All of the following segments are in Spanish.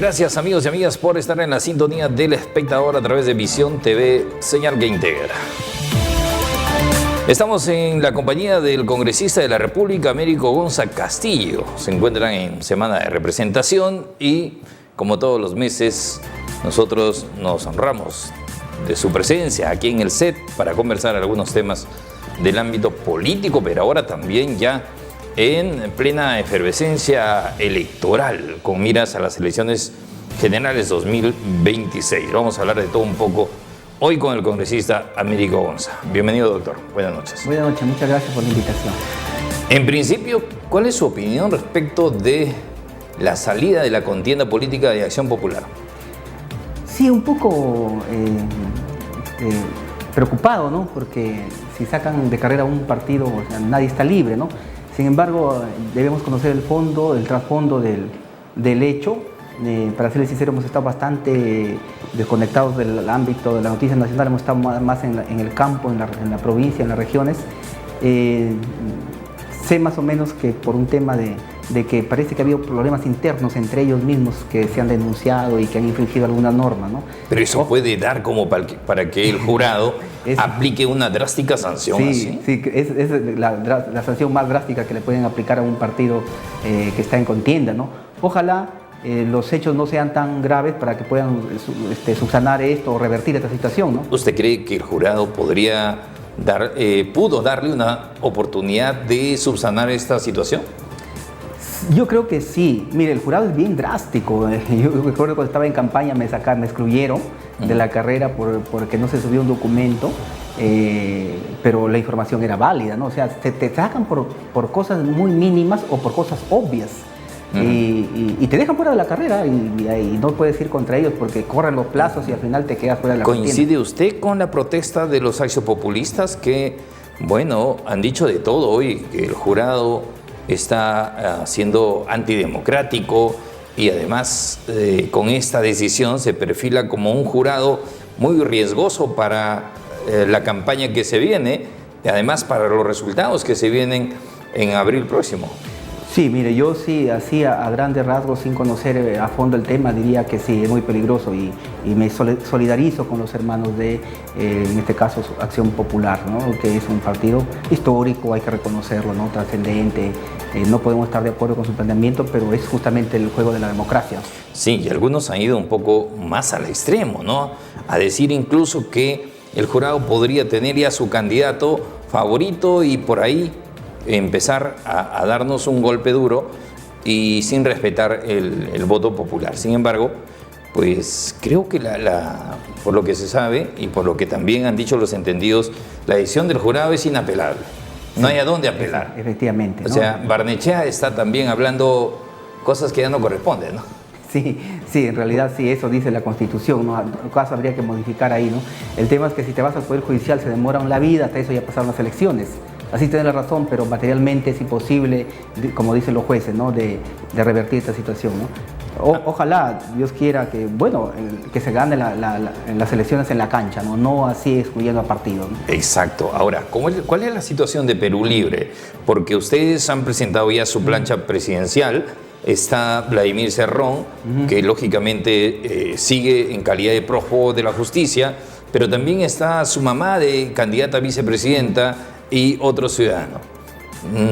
Gracias amigos y amigas por estar en la sintonía del espectador a través de Visión TV, señal que integra. Estamos en la compañía del congresista de la República, Américo Gonza Castillo. Se encuentran en semana de representación y, como todos los meses, nosotros nos honramos de su presencia aquí en el set para conversar algunos temas del ámbito político, pero ahora también ya en plena efervescencia electoral, con miras a las elecciones generales 2026. Vamos a hablar de todo un poco hoy con el congresista Américo Gonza. Bienvenido, doctor. Buenas noches. Buenas noches, muchas gracias por la invitación. En principio, ¿cuál es su opinión respecto de la salida de la contienda política de Acción Popular? Sí, un poco preocupado, ¿no? Porque si sacan de carrera un partido, o sea, nadie está libre, ¿no? Sin embargo, debemos conocer el fondo, el trasfondo del hecho. Para serles sincero, hemos estado bastante desconectados del ámbito de la noticia nacional, hemos estado más en el campo, en la provincia, en las regiones. Sé más o menos que por un tema de que parece que ha habido problemas internos entre ellos mismos que se han denunciado y que han infringido alguna norma, ¿no? Pero eso puede dar como para que el jurado aplique una drástica sanción. Sí, ¿así? Sí, es la sanción más drástica que le pueden aplicar a un partido que está en contienda, ¿no? Ojalá los hechos no sean tan graves para que puedan subsanar esto o revertir esta situación, ¿no? ¿Usted cree que el jurado pudo darle una oportunidad de subsanar esta situación? Yo creo que sí. Mire, el jurado es bien drástico. Yo recuerdo cuando estaba en campaña me excluyeron de la carrera porque no se subió un documento, pero la información era válida, ¿no? O sea, te sacan por cosas muy mínimas o por cosas obvias. Y te dejan fuera de la carrera y no puedes ir contra ellos porque corren los plazos y al final te quedas fuera de la carrera. ¿Coincide usted con la protesta de los accionpopulistas que, bueno, han dicho de todo hoy, que el jurado está siendo antidemocrático y además con esta decisión se perfila como un jurado muy riesgoso para la campaña que se viene y además para los resultados que se vienen en abril próximo? Sí, mire, yo sí, así a grandes rasgos, sin conocer a fondo el tema, diría que sí, es muy peligroso y me solidarizo con los hermanos de, en este caso, Acción Popular, ¿no? Que es un partido histórico, hay que reconocerlo, ¿no? Trascendente, no podemos estar de acuerdo con su planteamiento, pero es justamente el juego de la democracia. Sí, y algunos han ido un poco más al extremo, ¿no? A decir incluso que el jurado podría tener ya su candidato favorito y por ahí empezar a darnos un golpe duro y sin respetar el voto popular. Sin embargo, pues creo que por lo que se sabe y por lo que también han dicho los entendidos, la decisión del jurado es inapelable. No hay a dónde apelar. Efectivamente, ¿no? O sea, Barnechea está también hablando cosas que ya no corresponden, ¿no? Sí, en realidad sí, eso dice la Constitución, ¿no? En caso habría que modificar ahí, ¿no? El tema es que si te vas al Poder Judicial se demora la vida, hasta eso ya pasaron las elecciones. Así tiene la razón, pero materialmente es imposible, como dicen los jueces, ¿no? de revertir esta situación, ¿no? Ojalá, Dios quiera que, bueno, que se gane las elecciones en la cancha, no así excluyendo a partidos, ¿no? Exacto. Ahora, ¿cuál es la situación de Perú Libre? Porque ustedes han presentado ya su plancha presidencial. Está Vladimir Cerrón, que lógicamente sigue en calidad de prófugo de la justicia, pero también está su mamá de candidata a vicepresidenta y otro ciudadano.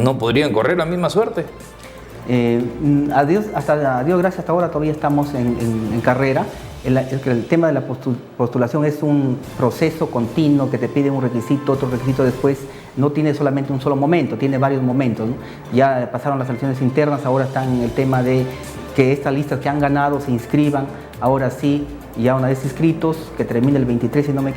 ¿No podrían correr la misma suerte? A Dios gracias, hasta ahora todavía estamos en carrera. El tema de la postulación es un proceso continuo que te pide un requisito, otro requisito después. No tiene solamente un solo momento, tiene varios momentos, ¿no? Ya pasaron las elecciones internas, ahora están en el tema de que estas listas que han ganado se inscriban. Ahora sí, ya una vez inscritos, que termine el 23 si no me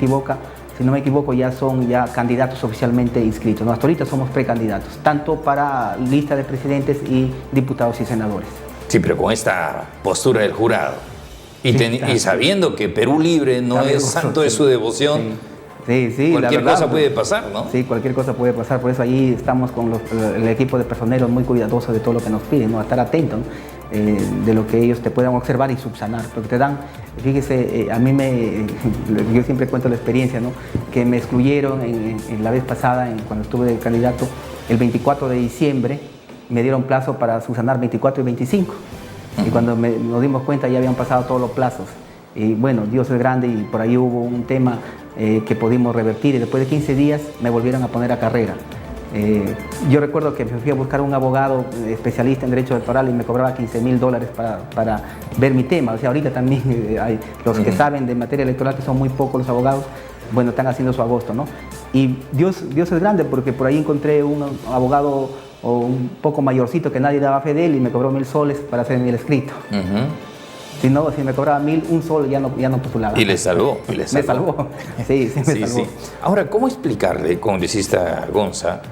equivoco, ya son candidatos oficialmente inscritos, ¿no? Hasta ahorita somos precandidatos, tanto para lista de presidentes y diputados y senadores. Sí, pero con esta postura del jurado y sabiendo que Perú Libre no es santo de su devoción, sí, cualquier cosa puede pasar, ¿no? Sí, cualquier cosa puede pasar, por eso ahí estamos con el equipo de personeros muy cuidadosos de todo lo que nos piden, ¿no? A estar atentos, ¿no? De lo que ellos te puedan observar y subsanar, porque te dan, fíjese, yo siempre cuento la experiencia, ¿no? Que me excluyeron en la vez pasada, cuando estuve de candidato, el 24 de diciembre, me dieron plazo para subsanar 24 y 25. Y cuando nos dimos cuenta ya habían pasado todos los plazos. Y bueno, Dios es grande y por ahí hubo un tema que pudimos revertir y después de 15 días me volvieron a poner a carrera. Yo recuerdo que me fui a buscar un abogado especialista en derecho electoral y me cobraba $15.000 para ver mi tema. O sea, ahorita también hay los que saben de materia electoral, que son muy pocos los abogados, bueno, están haciendo su agosto, ¿no? Y Dios es grande porque por ahí encontré un abogado un poco mayorcito que nadie daba fe de él y me cobró $1.000 para hacerme el escrito. Si no, si me cobraba $1.000, $1 ya no postulaba. Y le salvó. Me salvó. Sí, me salvó. Sí. Ahora, ¿cómo explicarle, congresista Gonza,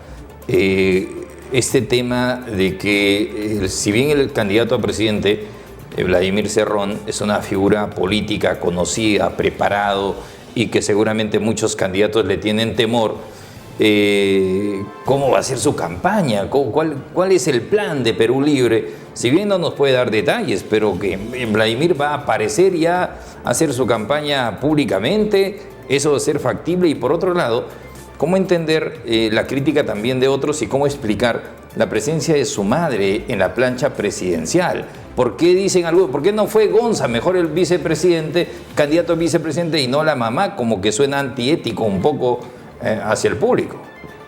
este tema de que si bien el candidato a presidente, Vladimir Cerrón, es una figura política conocida, preparado y que seguramente muchos candidatos le tienen temor, ¿cómo va a ser su campaña? ¿Cuál es el plan de Perú Libre? Si bien no nos puede dar detalles, pero que Vladimir va a aparecer ya a hacer su campaña públicamente, eso va a ser factible. Y por otro lado, ¿cómo entender la crítica también de otros y cómo explicar la presencia de su madre en la plancha presidencial? ¿Por qué dicen algo? ¿Por qué no fue Gonza mejor el vicepresidente, candidato a vicepresidente, y no la mamá? Como que suena antiético un poco hacia el público.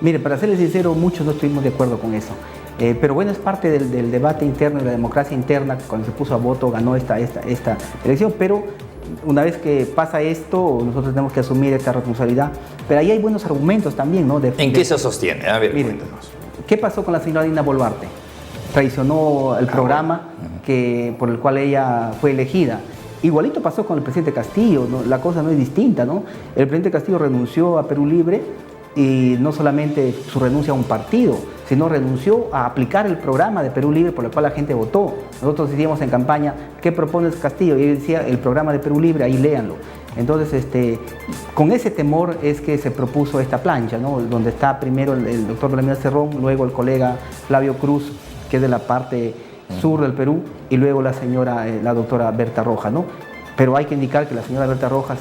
Mire, para serles sincero, muchos no estuvimos de acuerdo con eso. Pero bueno, es parte del debate interno y la democracia interna. Cuando se puso a voto ganó esta elección, pero una vez que pasa esto, nosotros tenemos que asumir esta responsabilidad. Pero ahí hay buenos argumentos también, ¿no? ¿En qué se sostiene? A ver, miren, cuéntanos. ¿Qué pasó con la señora Dina Boluarte? Traicionó el programa por el cual ella fue elegida. Igualito pasó con el presidente Castillo, ¿no? La cosa no es distinta, ¿no? El presidente Castillo renunció a Perú Libre y no solamente su renuncia a un partido, sino renunció a aplicar el programa de Perú Libre por el cual la gente votó. Nosotros decíamos en campaña, ¿qué propone Castillo? Y él decía, el programa de Perú Libre, ahí léanlo. Entonces, con ese temor es que se propuso esta plancha, ¿no? Donde está primero el doctor Vladimir Cerrón, luego el colega Flavio Cruz, que es de la parte sur del Perú, y luego la doctora Berta Rojas, ¿no? Pero hay que indicar que la señora Berta Rojas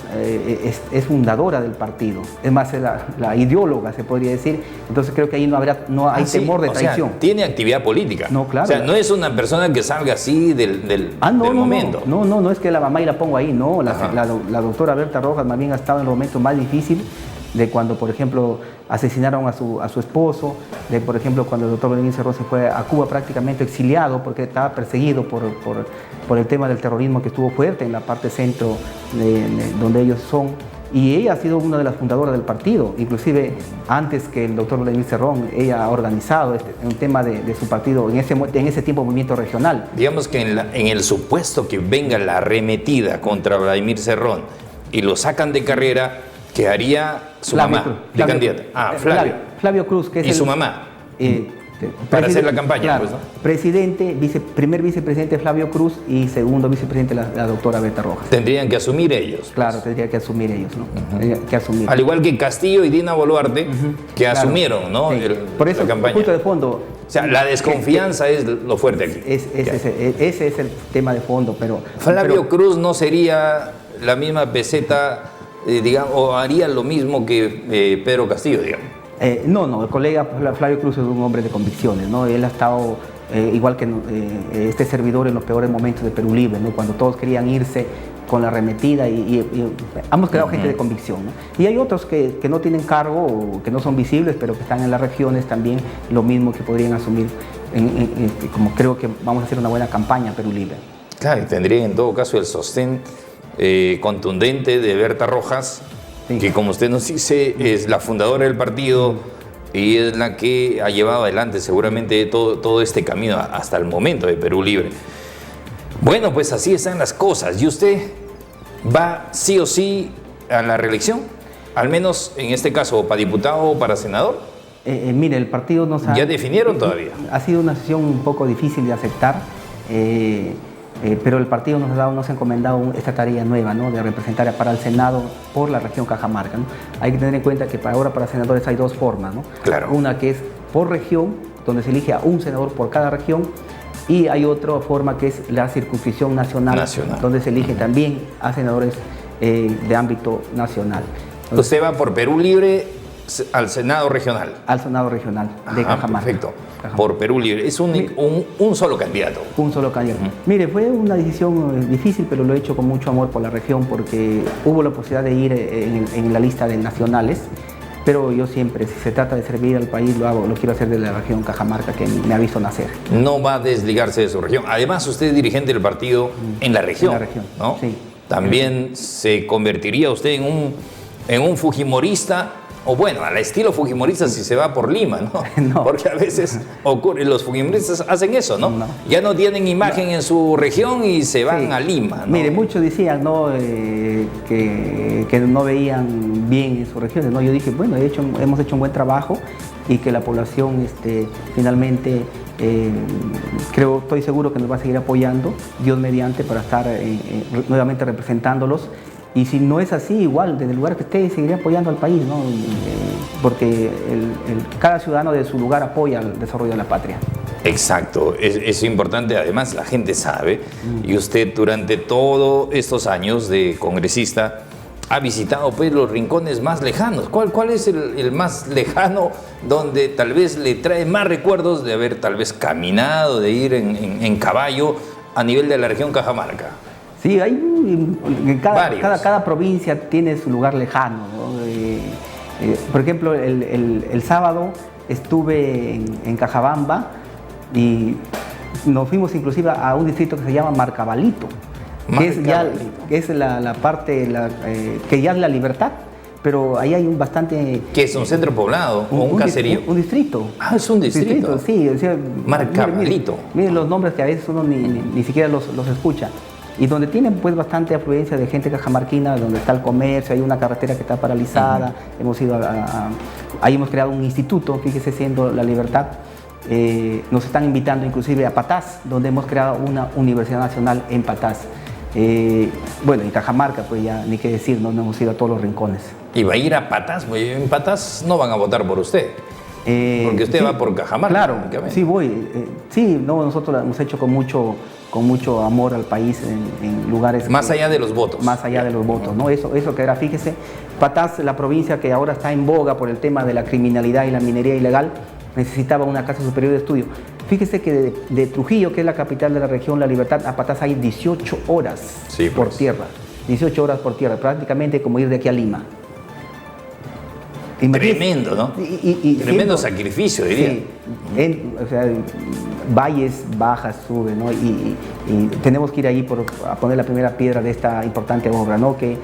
es fundadora del partido, es más, es la ideóloga, se podría decir. Entonces creo que ahí no hay temor de traición. Sea, tiene actividad política. No, claro. O sea, no es una persona que salga así del momento. No es que la mamá y la pongo ahí, no. La doctora Berta Rojas más bien ha estado en el momento más difícil de cuando, por ejemplo, asesinaron a su esposo, de, por ejemplo, cuando el doctor Vladimir Cerrón se fue a Cuba prácticamente exiliado porque estaba perseguido por el tema del terrorismo que estuvo fuerte en la parte centro donde ellos son. Y ella ha sido una de las fundadoras del partido, inclusive antes que el doctor Vladimir Cerrón, ella ha organizado un tema de su partido, en ese tiempo movimiento regional. Digamos que en el supuesto que venga la arremetida contra Vladimir Cerrón y lo sacan de carrera, quedaría su mamá de candidata. Flavio Cruz, que es su mamá. Para hacer la campaña, claro, pues, ¿no? Presidente, primer vicepresidente Flavio Cruz y segundo vicepresidente la doctora Berta Rojas. Tendrían que asumir ellos. Pues. Claro, tendría que asumir ellos, ¿no? Que asumir. Al igual que Castillo y Dina Boluarte, que asumieron, ¿no? Sí. Por eso, la campaña. justo de fondo. O sea, la desconfianza es lo fuerte aquí. Ese es el tema de fondo, pero... Flavio Cruz no sería la misma peseta, digamos, o haría lo mismo que Pedro Castillo, digamos. No, el colega Flavio Cruz es un hombre de convicciones, ¿no? Él ha estado, igual que este servidor, en los peores momentos de Perú Libre, ¿no? Cuando todos querían irse con la arremetida y hemos creado gente de convicción, ¿no? Y hay otros que no tienen cargo, o que no son visibles, pero que están en las regiones también, lo mismo, que podrían asumir, como creo que vamos a hacer una buena campaña Perú Libre. Claro, y tendría en todo caso el sostén contundente de Berta Rojas, sí, que como usted nos dice es la fundadora del partido y es la que ha llevado adelante seguramente todo este camino hasta el momento de Perú Libre. Bueno, pues así están las cosas. ¿Y usted va sí o sí a la reelección? Al menos en este caso, ¿para diputado o para senador? Mire, el partido nos ha... ¿Ya definieron todavía? Ha sido una decisión un poco difícil de aceptar. Pero el partido nos ha encomendado esta tarea nueva, ¿no? De representar para el Senado por la región Cajamarca, ¿no? Hay que tener en cuenta que ahora para senadores hay dos formas, ¿no? Claro. Una que es por región, donde se elige a un senador por cada región, y hay otra forma que es la circunscripción nacional. Donde se elige también a senadores de ámbito nacional. Entonces, ¿usted va por Perú Libre al Senado Regional. Al Senado Regional de Cajamarca. Perfecto. Cajamarca. Por Perú Libre. Es un solo candidato. Un solo candidato. Mire, fue una decisión difícil, pero lo he hecho con mucho amor por la región porque hubo la posibilidad de ir en la lista de nacionales. Pero yo siempre, si se trata de servir al país, lo hago, lo quiero hacer de la región Cajamarca, que me ha visto nacer. No va a desligarse de su región. Además, usted es dirigente del partido en la región. En la región, ¿no? sí. También se convertiría usted en un fujimorista, o bueno, al estilo fujimorista si se va por Lima, ¿no? No. Porque a veces ocurre, los fujimoristas hacen eso, ¿no? No. Ya no tienen imagen en su región y se van a Lima, ¿no? Mire, muchos decían, ¿no? Que no veían bien en sus regiones, ¿no? Yo dije, bueno, hemos hecho un buen trabajo y que la población finalmente, estoy seguro que nos va a seguir apoyando, Dios mediante, para estar nuevamente representándolos. Y si no es así, igual, desde el lugar que esté, seguiré apoyando al país, ¿no? Porque cada ciudadano de su lugar apoya el desarrollo de la patria. Exacto, es importante. Además, la gente sabe, y usted durante todos estos años de congresista ha visitado pues los rincones más lejanos. ¿Cuál es el más lejano donde tal vez le trae más recuerdos de haber tal vez caminado, de ir en caballo a nivel de la región Cajamarca? Sí, cada provincia tiene su lugar lejano, ¿no? Por ejemplo, el sábado estuve en Cajabamba y nos fuimos inclusive a un distrito que se llama Marcabalito, que es la parte que ya es La Libertad, pero ahí hay bastante... ¿Qué es un centro poblado o un caserío? Un distrito. Ah, es un distrito. Sí, o sea, Marcabalito. Miren los nombres que a veces uno ni siquiera los escucha. Y donde tienen pues bastante afluencia de gente cajamarquina, donde está el comercio, hay una carretera que está paralizada, hemos ido ahí hemos creado un instituto, fíjese, siendo La Libertad, nos están invitando inclusive a Patás, donde hemos creado una universidad nacional en Patás. Bueno, en Cajamarca, pues ya ni qué decir, no hemos ido a todos los rincones. ¿Y va a ir a Patás? En Patás no van a votar por usted. Porque usted va por Cajamarca. Claro, sí voy. Nosotros lo hemos hecho con mucho amor al país en lugares... Más allá de los votos. Más allá de los votos, ¿no? Eso que era, fíjese, Patás, la provincia que ahora está en boga por el tema de la criminalidad y la minería ilegal, necesitaba una casa superior de estudio. Fíjese que de Trujillo, que es la capital de la región La Libertad, a Patás hay 18 horas por tierra. 18 horas por tierra, prácticamente como ir de aquí a Lima. Tremendo, ¿no? Tremendo sacrificio, diría. Sí, o sea, valles, bajas, sube, ¿no? Y tenemos que ir ahí a poner la primera piedra de esta importante obra, ¿no? Que,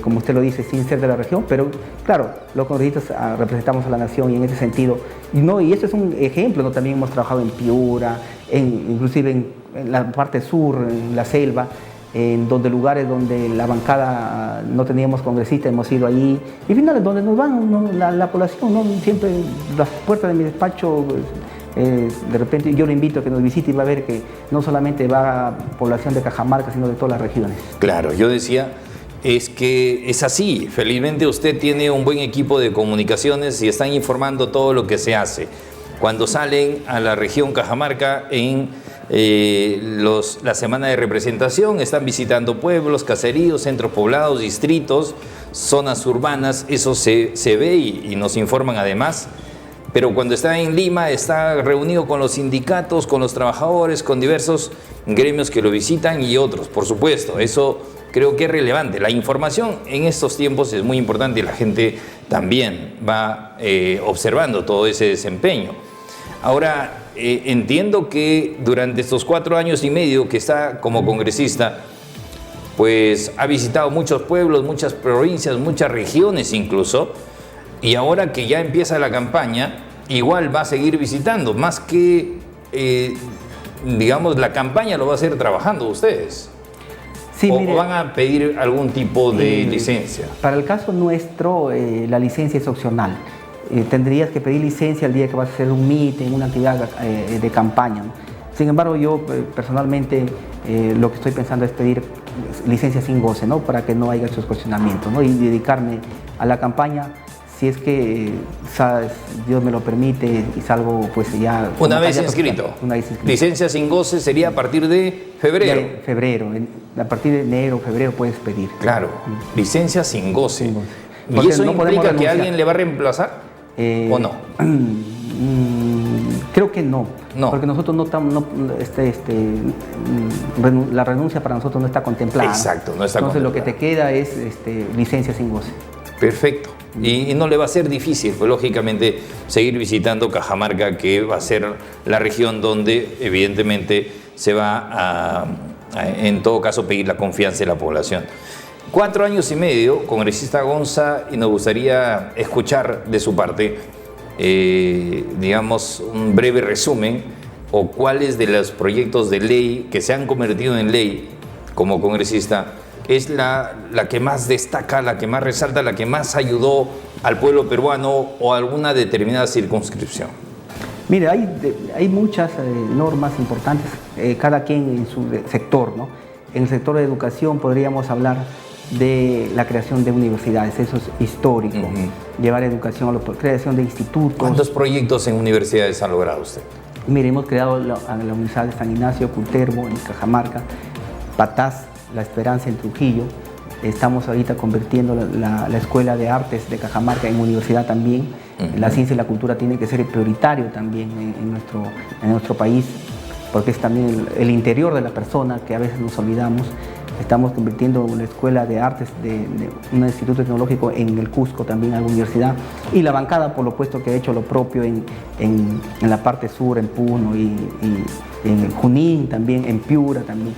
como usted lo dice, sin ser de la región, pero claro, los congresistas representamos a la nación y en ese sentido, y esto es un ejemplo, ¿no? También hemos trabajado en Piura, inclusive en la parte sur, en la selva, en lugares donde la bancada no teníamos congresistas, hemos ido allí, y finales donde nos van, ¿no? la población, ¿no? Siempre las puertas de mi despacho, de repente yo lo invito a que nos visite y va a ver que no solamente va población de Cajamarca, sino de todas las regiones. Claro, yo decía, es que es así, felizmente usted tiene un buen equipo de comunicaciones y están informando todo lo que se hace. Cuando salen a la región Cajamarca en la semana de representación, están visitando pueblos, caseríos, centros poblados, distritos, zonas urbanas, eso se ve y nos informan además. Pero cuando está en Lima, está reunido con los sindicatos, con los trabajadores, con diversos gremios que lo visitan y otros, por supuesto. Eso creo que es relevante. La información en estos tiempos es muy importante y la gente también va observando todo ese desempeño. Ahora, entiendo que durante estos 4 años y medio que está como congresista, pues ha visitado muchos pueblos, muchas provincias, muchas regiones incluso, y ahora que ya empieza la campaña, igual va a seguir visitando, más que, digamos, la campaña lo va a hacer trabajando ustedes. Sí, ¿O mire, van a pedir algún tipo de licencia? Para el caso nuestro, la licencia es opcional. Tendrías que pedir licencia el día que vas a hacer un meeting, una actividad de campaña, ¿no? Sin embargo, yo personalmente lo que estoy pensando es pedir licencia sin goce, ¿no? Para que no haya esos cuestionamientos, ¿no? Y dedicarme a la campaña, si es que Dios me lo permite y salgo pues ya... Una vez inscrito. Licencia sin goce sería a partir de febrero. Febrero, a partir de enero, febrero puedes pedir. Claro, licencia sin goce. ¿Y eso implica que alguien le va a reemplazar o no? Creo que no, porque nosotros no estamos, la renuncia para nosotros no está contemplada. Exacto, no está Entonces contemplada. lo que te queda es licencia sin goce. Perfecto. Y no le va a ser difícil, pues lógicamente, seguir visitando Cajamarca, que va a ser la región donde evidentemente se va en todo caso, pedir la confianza de la población. 4 años y medio, congresista Gonza, y nos gustaría escuchar de su parte, digamos, un breve resumen o cuáles de los proyectos de ley que se han convertido en ley como congresista es la que más destaca, la que más resalta, la que más ayudó al pueblo peruano o a alguna determinada circunscripción. Mire, hay muchas normas importantes, cada quien en su sector, ¿no? En el sector de educación podríamos hablar de la creación de universidades, eso es histórico. Llevar educación a la creación de institutos. ¿Cuántos proyectos en universidades ha logrado usted? Mire, hemos creado la Universidad de San Ignacio, Cutervo, en Cajamarca, Patás, La Esperanza en Trujillo. Estamos ahorita convirtiendo la Escuela de Artes de Cajamarca en universidad también. La ciencia y la cultura tiene que ser prioritario también en nuestro país, porque es también el interior de la persona que a veces nos olvidamos. Estamos convirtiendo la Escuela de Artes de un instituto tecnológico en el Cusco también a la universidad. Y la bancada, por lo puesto, que ha hecho lo propio en la parte sur, en Puno y en Junín también, en Piura también.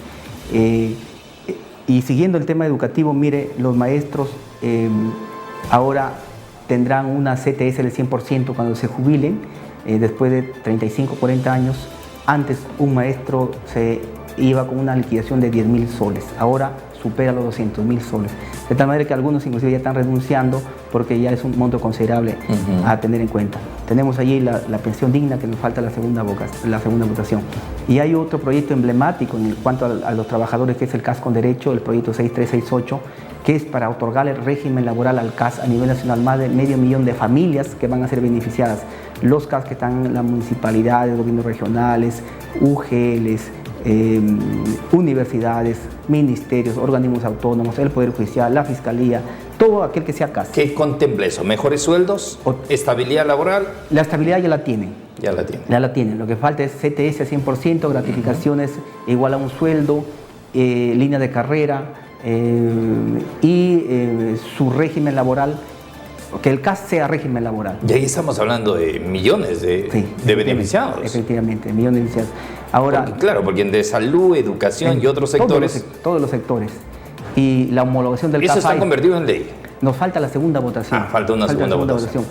Y siguiendo el tema educativo, mire, los maestros ahora tendrán una CTS del 100% cuando se jubilen, después de 35, 40 años. Antes un maestro se iba con una liquidación de 10.000 soles, ahora supera los 200.000 soles. De tal manera que algunos inclusive ya están renunciando porque ya es un monto considerable a tener en cuenta. Tenemos allí la pensión digna, que nos falta la segunda votación. Y hay otro proyecto emblemático en cuanto a los trabajadores, que es el CAS con derecho, el proyecto 6368, que es para otorgar el régimen laboral al CAS a nivel nacional, más de 500.000 de familias que van a ser beneficiadas. Los CAS que están en las municipalidades, gobiernos regionales, UGLs, universidades, ministerios, organismos autónomos, el Poder Judicial, la Fiscalía, todo aquel que sea CAS. ¿Qué contempla eso? ¿Mejores sueldos? ¿Estabilidad laboral? La estabilidad ya la tienen. Ya la tienen. Ya la tienen. Lo que falta es CTS a 100%, gratificaciones igual a un sueldo, línea de carrera y su régimen laboral, que el CAS sea régimen laboral. Y ahí estamos hablando de millones de beneficiados. Efectivamente, millones de beneficiados. Ahora, porque entre salud, educación y otros sectores. Todos los sectores. Y la homologación del CAS. Eso está convertido en ley. Nos falta la segunda votación. Falta una segunda votación.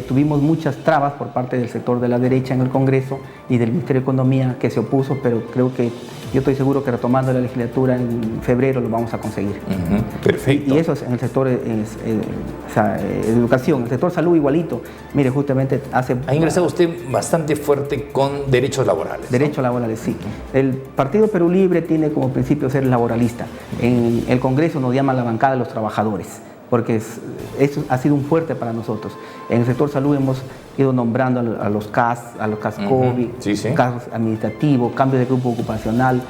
Tuvimos muchas trabas por parte del sector de la derecha en el Congreso y del Ministerio de Economía, que se opuso, pero creo que yo estoy seguro que retomando la legislatura en febrero lo vamos a conseguir. Perfecto. Y eso es en el sector educación. El sector salud igualito. Mire, justamente ha ingresado usted bastante fuerte con derechos laborales. Derechos laborales, sí. El Partido Perú Libre tiene como principio ser laboralista. En el Congreso nos llama la bancada de los trabajadores, porque eso ha sido un fuerte para nosotros. En el sector salud hemos ido nombrando a los CAS, COVID, CAS administrativo, cambio de grupo ocupacional,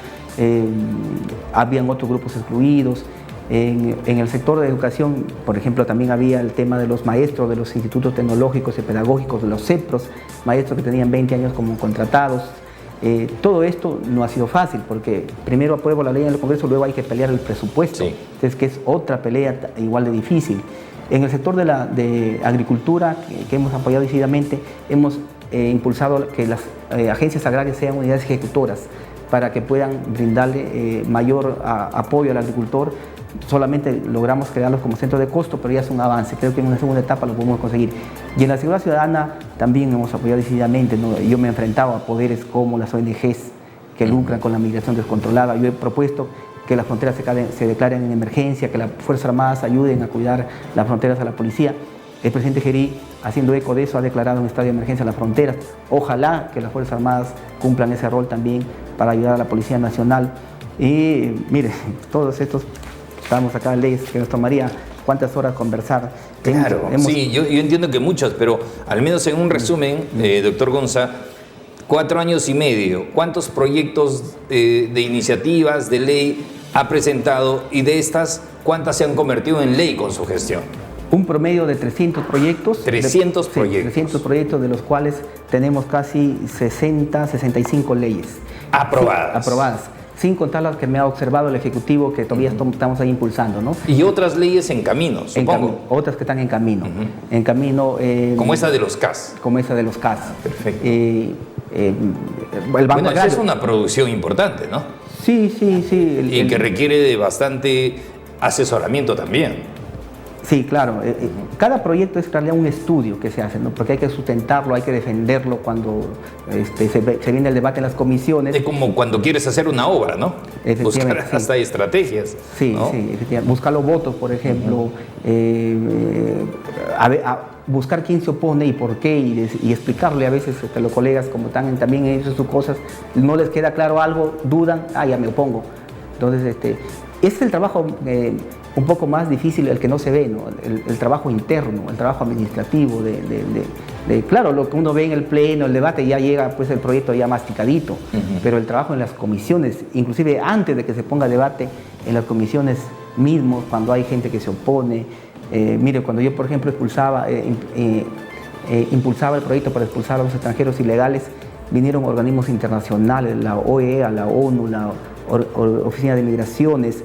habían otros grupos excluidos. En el sector de educación, por ejemplo, también había el tema de los maestros de los institutos tecnológicos y pedagógicos, de los CEPROS, maestros que tenían 20 años como contratados. Todo esto no ha sido fácil, porque primero apruebo la ley en el Congreso, luego hay que pelear el presupuesto. Entonces, que es otra pelea igual de difícil. En el sector de agricultura, que hemos apoyado decididamente, hemos impulsado que las agencias agrarias sean unidades ejecutoras para que puedan brindarle mayor apoyo al agricultor. Solamente logramos crearlos como centro de costo, pero ya es un avance. Creo que en una segunda etapa lo podemos conseguir. Y en la seguridad ciudadana también hemos apoyado decididamente, ¿no? Yo me he enfrentado a poderes como las ONGs que lucran con la migración descontrolada. Yo he propuesto que las fronteras se declaren en emergencia, que las Fuerzas Armadas ayuden a cuidar las fronteras a la policía. El presidente Gerí, haciendo eco de eso, ha declarado un estado de emergencia en las fronteras. Ojalá que las Fuerzas Armadas cumplan ese rol también para ayudar a la Policía Nacional. Y mire, todos estos... Estamos acá en leyes que nos tomaría cuántas horas conversar. Claro, sí, yo entiendo que muchas, pero al menos en un resumen, doctor Gonza, 4 años y medio, ¿cuántos proyectos de iniciativas de ley ha presentado y de estas, cuántas se han convertido en ley con su gestión? Un promedio de 300 proyectos. 300 proyectos. 300 proyectos, de los cuales tenemos casi 60, 65 leyes. Aprobadas. Sí, aprobadas. Sin contar las que me ha observado el Ejecutivo, que todavía estamos ahí impulsando, ¿no? Y otras leyes en camino, supongo. Otras que están en camino. En camino. Como esa de los CAS. Como esa de los CAS. Perfecto. El Banco Bueno, esa Agrario. es una producción importante, ¿no? Sí. Y que requiere de bastante asesoramiento también. Sí, claro. Cada proyecto es en realidad un estudio que se hace, ¿no? Porque hay que sustentarlo, hay que defenderlo cuando se viene el debate en las comisiones. Es como cuando quieres hacer una obra, ¿no? Buscar Sí. hasta estrategias. Sí, ¿no? sí, efectivamente. Buscar los votos, por ejemplo, buscar quién se opone y por qué, y explicarle a veces a los colegas, como están también en sus cosas, no les queda claro algo, dudan, ya me opongo. Entonces, es el trabajo un poco más difícil, el que no se ve, ¿no? El trabajo interno, el trabajo administrativo, claro, lo que uno ve en el pleno, el debate, ya llega pues el proyecto ya masticadito, pero el trabajo en las comisiones, inclusive antes de que se ponga debate, en las comisiones mismos, cuando hay gente que se opone. Mire, cuando yo, por ejemplo, impulsaba el proyecto para expulsar a los extranjeros ilegales, vinieron organismos internacionales, la OEA, la ONU, la Oficina de Migraciones,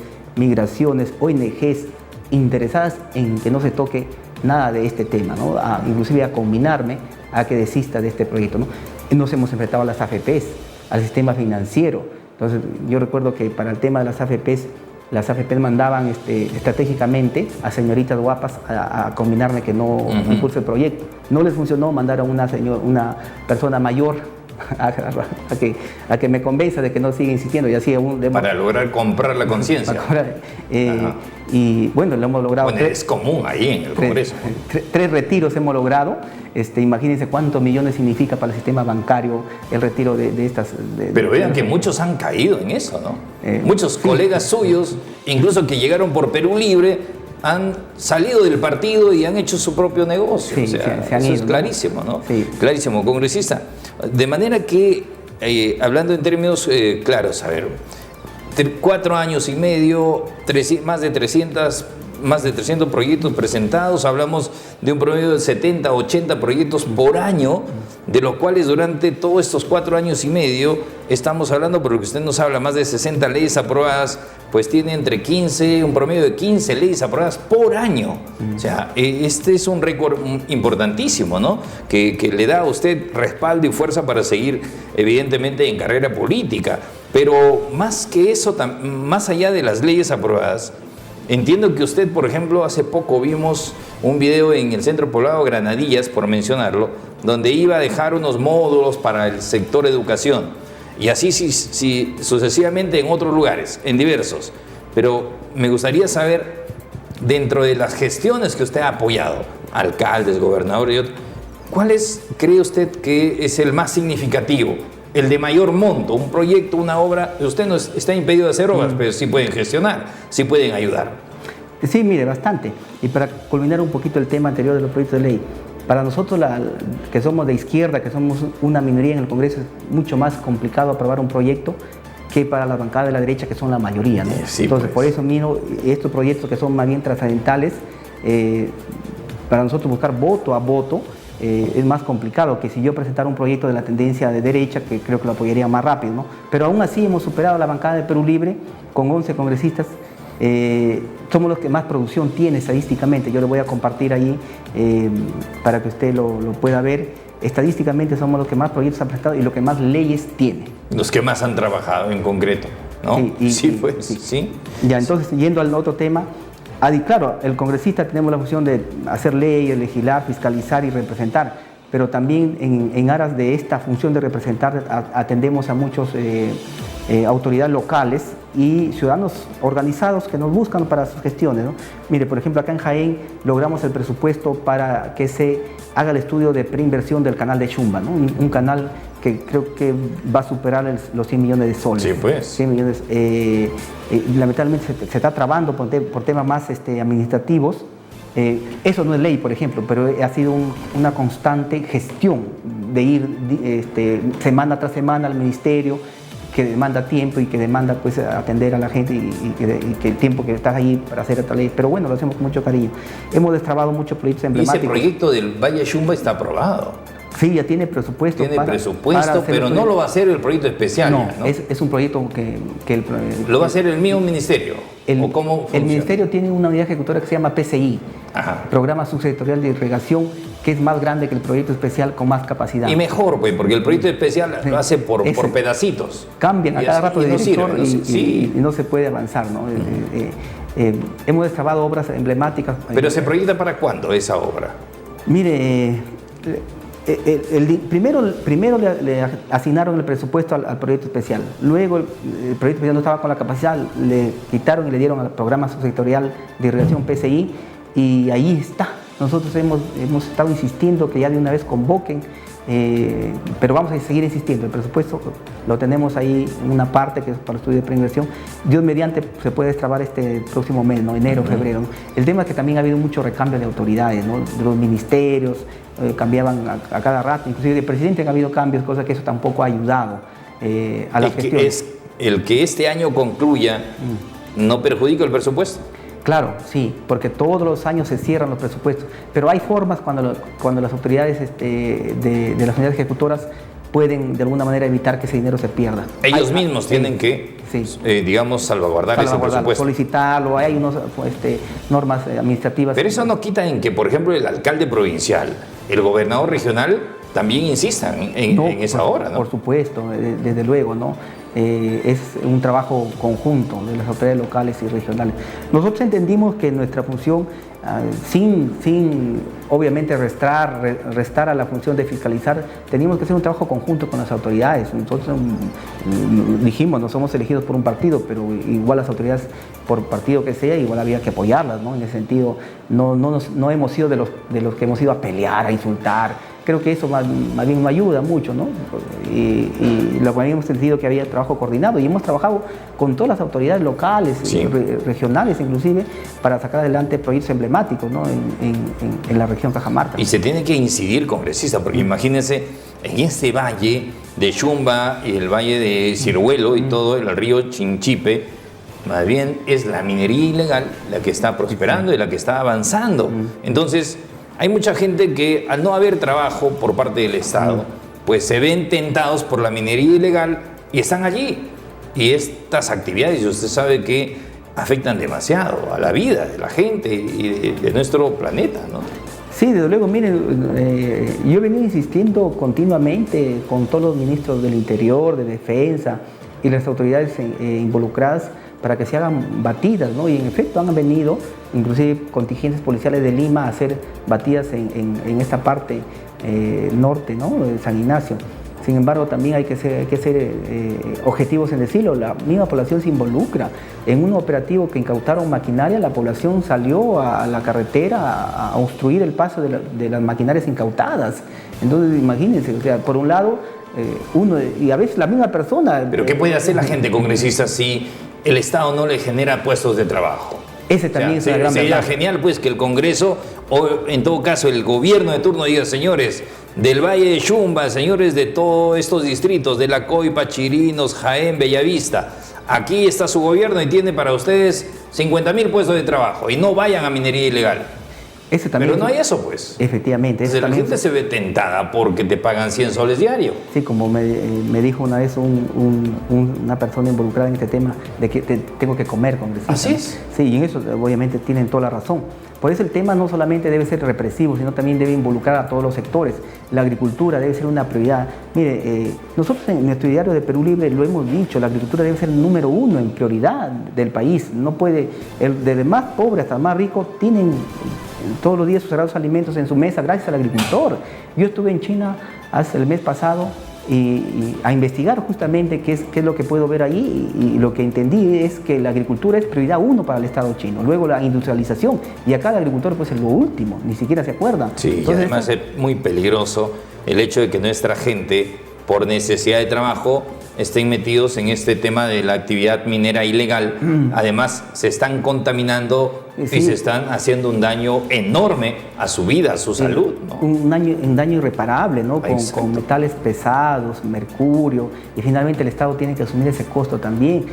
ONGs, interesadas en que no se toque nada de este tema, ¿no? Inclusive a combinarme a que desista de este proyecto, ¿no? Nos hemos enfrentado a las AFPs, al sistema financiero. Entonces, yo recuerdo que para el tema de las AFPs mandaban estratégicamente a señoritas guapas a combinarme que no impulse el proyecto. No les funcionó, mandaron una persona mayor a que me convenza de que no siga insistiendo, y así para lograr comprar la conciencia. Y bueno, lo hemos logrado. Bueno, es común ahí en el Congreso. Tres retiros hemos logrado. Imagínense cuántos millones significa para el sistema bancario el retiro de estas. Pero vean que muchos han caído en eso, ¿no? Muchos colegas suyos, incluso que llegaron por Perú Libre, han salido del partido y han hecho su propio negocio. Sí, o sea, se han ido, es clarísimo, ¿no? Sí. Clarísimo, congresista. De manera que, hablando en términos claros, a ver, 4 años y medio, más de 300 proyectos presentados, hablamos de un promedio de 70, 80 proyectos por año, de los cuales durante todos estos 4 años y medio estamos hablando, por lo que usted nos habla, más de 60 leyes aprobadas, pues tiene un promedio de 15 leyes aprobadas por año. O sea, este es un récord importantísimo, ¿no? Que le da a usted respaldo y fuerza para seguir, evidentemente, en carrera política. Pero más que eso, más allá de las leyes aprobadas, entiendo que usted, por ejemplo, hace poco vimos un video en el Centro Poblado Granadillas, por mencionarlo, donde iba a dejar unos módulos para el sector educación. Y así sucesivamente en otros lugares, en diversos. Pero me gustaría saber, dentro de las gestiones que usted ha apoyado, alcaldes, gobernadores y otros, ¿cuál cree usted que es el más significativo? El de mayor monto, un proyecto, una obra. Usted no está impedido de hacer obras, pero sí pueden gestionar, sí pueden ayudar. Sí, mire, bastante. Y para culminar un poquito el tema anterior de los proyectos de ley, para nosotros que somos de izquierda, que somos una minoría en el Congreso, es mucho más complicado aprobar un proyecto que para la bancada de la derecha, que son la mayoría, ¿no? Sí, entonces, pues. por eso mismo, estos proyectos que son más bien trascendentales, para nosotros buscar voto a voto, es más complicado que si yo presentara un proyecto de la tendencia de derecha, que creo que lo apoyaría más rápido, ¿no? Pero aún así hemos superado la bancada de Perú Libre con 11 congresistas. Somos los que más producción tiene estadísticamente. Yo le voy a compartir ahí para que usted lo pueda ver. Estadísticamente somos los que más proyectos han presentado y los que más leyes tiene. Los que más han trabajado en concreto, ¿no? Sí. Ya, entonces, yendo al otro tema, claro, el congresista tenemos la función de hacer leyes, legislar, fiscalizar y representar, pero también en aras de esta función de representar atendemos a muchos autoridades locales y ciudadanos organizados que nos buscan para sus gestiones, ¿no? Mire, por ejemplo, acá en Jaén logramos el presupuesto para que se haga el estudio de preinversión del canal de Chumba, ¿no? Un canal que creo que va a superar los 100 millones de soles. Sí, pues. 100 millones. Lamentablemente se está trabando por temas más administrativos. Eso no es ley, por ejemplo, pero ha sido una constante gestión de ir semana tras semana al ministerio, que demanda tiempo y que demanda pues atender a la gente y que el tiempo que estás ahí para hacer esta ley. Pero bueno, lo hacemos con mucho cariño. Hemos destrabado muchos proyectos emblemáticos. Y ese proyecto del Valle Shumba está aprobado. Sí, ya tiene presupuesto. Tiene presupuesto, pero no lo va a hacer el proyecto especial. No, ¿no? Es un proyecto que ¿Lo va a hacer el mismo ministerio? ¿O cómo funciona? El ministerio tiene una unidad ejecutora que se llama PCI, Ajá. Programa Subsectorial de Irrigación, que es más grande que el proyecto especial con más capacidad. Y mejor, pues, porque el proyecto especial lo hace por pedacitos. Cambian a cada rato de director y no se puede avanzar, ¿no? Hemos destrabado obras emblemáticas. ¿Pero se proyecta para cuándo esa obra? Mire, primero le asignaron el presupuesto al proyecto especial. Luego el proyecto especial no estaba con la capacidad, le quitaron y le dieron al programa subsectorial de irrigación PCI y ahí está. Nosotros hemos estado insistiendo que ya de una vez convoquen, pero vamos a seguir insistiendo. El presupuesto lo tenemos ahí en una parte que es para estudio de preinversión. Dios mediante se puede destrabar este próximo mes, ¿no? Enero, febrero, ¿no? El tema es que también ha habido mucho recambio de autoridades, ¿no? De los ministerios, cambiaban a cada rato, inclusive de presidente han habido cambios, cosa que eso tampoco ha ayudado a la gestión. El que este año concluya no perjudica el presupuesto. Claro, sí, porque todos los años se cierran los presupuestos, pero hay formas cuando las autoridades de las unidades ejecutoras pueden de alguna manera evitar que ese dinero se pierda. Ellos mismos tienen que, digamos, salvaguardar ese presupuesto. Solicitarlo, hay unas normas administrativas. Pero eso no quita en que, por ejemplo, el alcalde provincial, el gobernador regional, también insistan en esa obra, ¿no? Por supuesto, desde luego, ¿no? Es un trabajo conjunto de las autoridades locales y regionales. Nosotros entendimos que nuestra función, sin obviamente restar a la función de fiscalizar, teníamos que hacer un trabajo conjunto con las autoridades. Nosotros dijimos, no somos elegidos por un partido, pero igual las autoridades, por partido que sea, igual había que apoyarlas, ¿no? En ese sentido, no hemos sido de los que hemos ido a pelear, a insultar. Creo que eso más bien nos ayuda mucho, ¿no? Y lo que habíamos sentido que había trabajo coordinado y hemos trabajado con todas las autoridades locales, regionales inclusive, para sacar adelante proyectos emblemáticos, ¿no? en la región Cajamarca. Y se tiene que incidir, congresista, porque imagínense, en este valle de Shumba y el valle de Ciruelo y todo el río Chinchipe, más bien es la minería ilegal la que está prosperando y la que está avanzando. Entonces, hay mucha gente que al no haber trabajo por parte del Estado, pues se ven tentados por la minería ilegal y están allí. Y estas actividades, usted sabe que afectan demasiado a la vida de la gente y de nuestro planeta, ¿no? Sí, desde luego, miren, yo he venido insistiendo continuamente con todos los ministros del Interior, de Defensa y las autoridades involucradas para que se hagan batidas, ¿no? Y en efecto han venido, inclusive contingentes policiales de Lima, a hacer batidas en esta parte norte, ¿no? De San Ignacio. Sin embargo, también hay que ser objetivos en decirlo. La misma población se involucra. En un operativo que incautaron maquinaria, la población salió a la carretera a obstruir el paso de las maquinarias incautadas. Entonces, imagínense, o sea, por un lado, y a veces la misma persona... ¿Pero qué puede hacer la gente, congresista, si el Estado no le genera puestos de trabajo? Ese también es una gran sería verdad. genial, pues, que el Congreso, o en todo caso el gobierno de turno, diga: señores del Valle de Shumba, señores de todos estos distritos, de La Coipa, Chirinos, Jaén, Bellavista, aquí está su gobierno y tiene para ustedes 50.000 puestos de trabajo y no vayan a minería ilegal. Pero no hay eso, pues. Efectivamente. Entonces la gente se ve tentada porque te pagan 100 soles diario. Sí, como me dijo una vez una persona involucrada en este tema, de que tengo que comer, congresista. ¿Así es? Sí, y en eso obviamente tienen toda la razón. Por eso el tema no solamente debe ser represivo, sino también debe involucrar a todos los sectores. La agricultura debe ser una prioridad. Mire, nosotros en nuestro diario de Perú Libre lo hemos dicho, la agricultura debe ser el número uno en prioridad del país. No puede, desde el más pobre hasta el más rico, tienen todos los días sus sagrados alimentos en su mesa gracias al agricultor. Yo estuve en China hace el mes pasado y a investigar justamente qué es lo que puedo ver ahí, y lo que entendí es que la agricultura es prioridad uno para el Estado chino, luego la industrialización, y acá el agricultor pues es lo último, ni siquiera se acuerdan. Sí, entonces, y además es muy peligroso el hecho de que nuestra gente, por necesidad de trabajo, estén metidos en este tema de la actividad minera ilegal. Además, se están contaminando y se están haciendo un daño enorme a su vida, a su salud, ¿no? Un daño irreparable, ¿no? Con metales pesados, mercurio, y finalmente el Estado tiene que asumir ese costo también.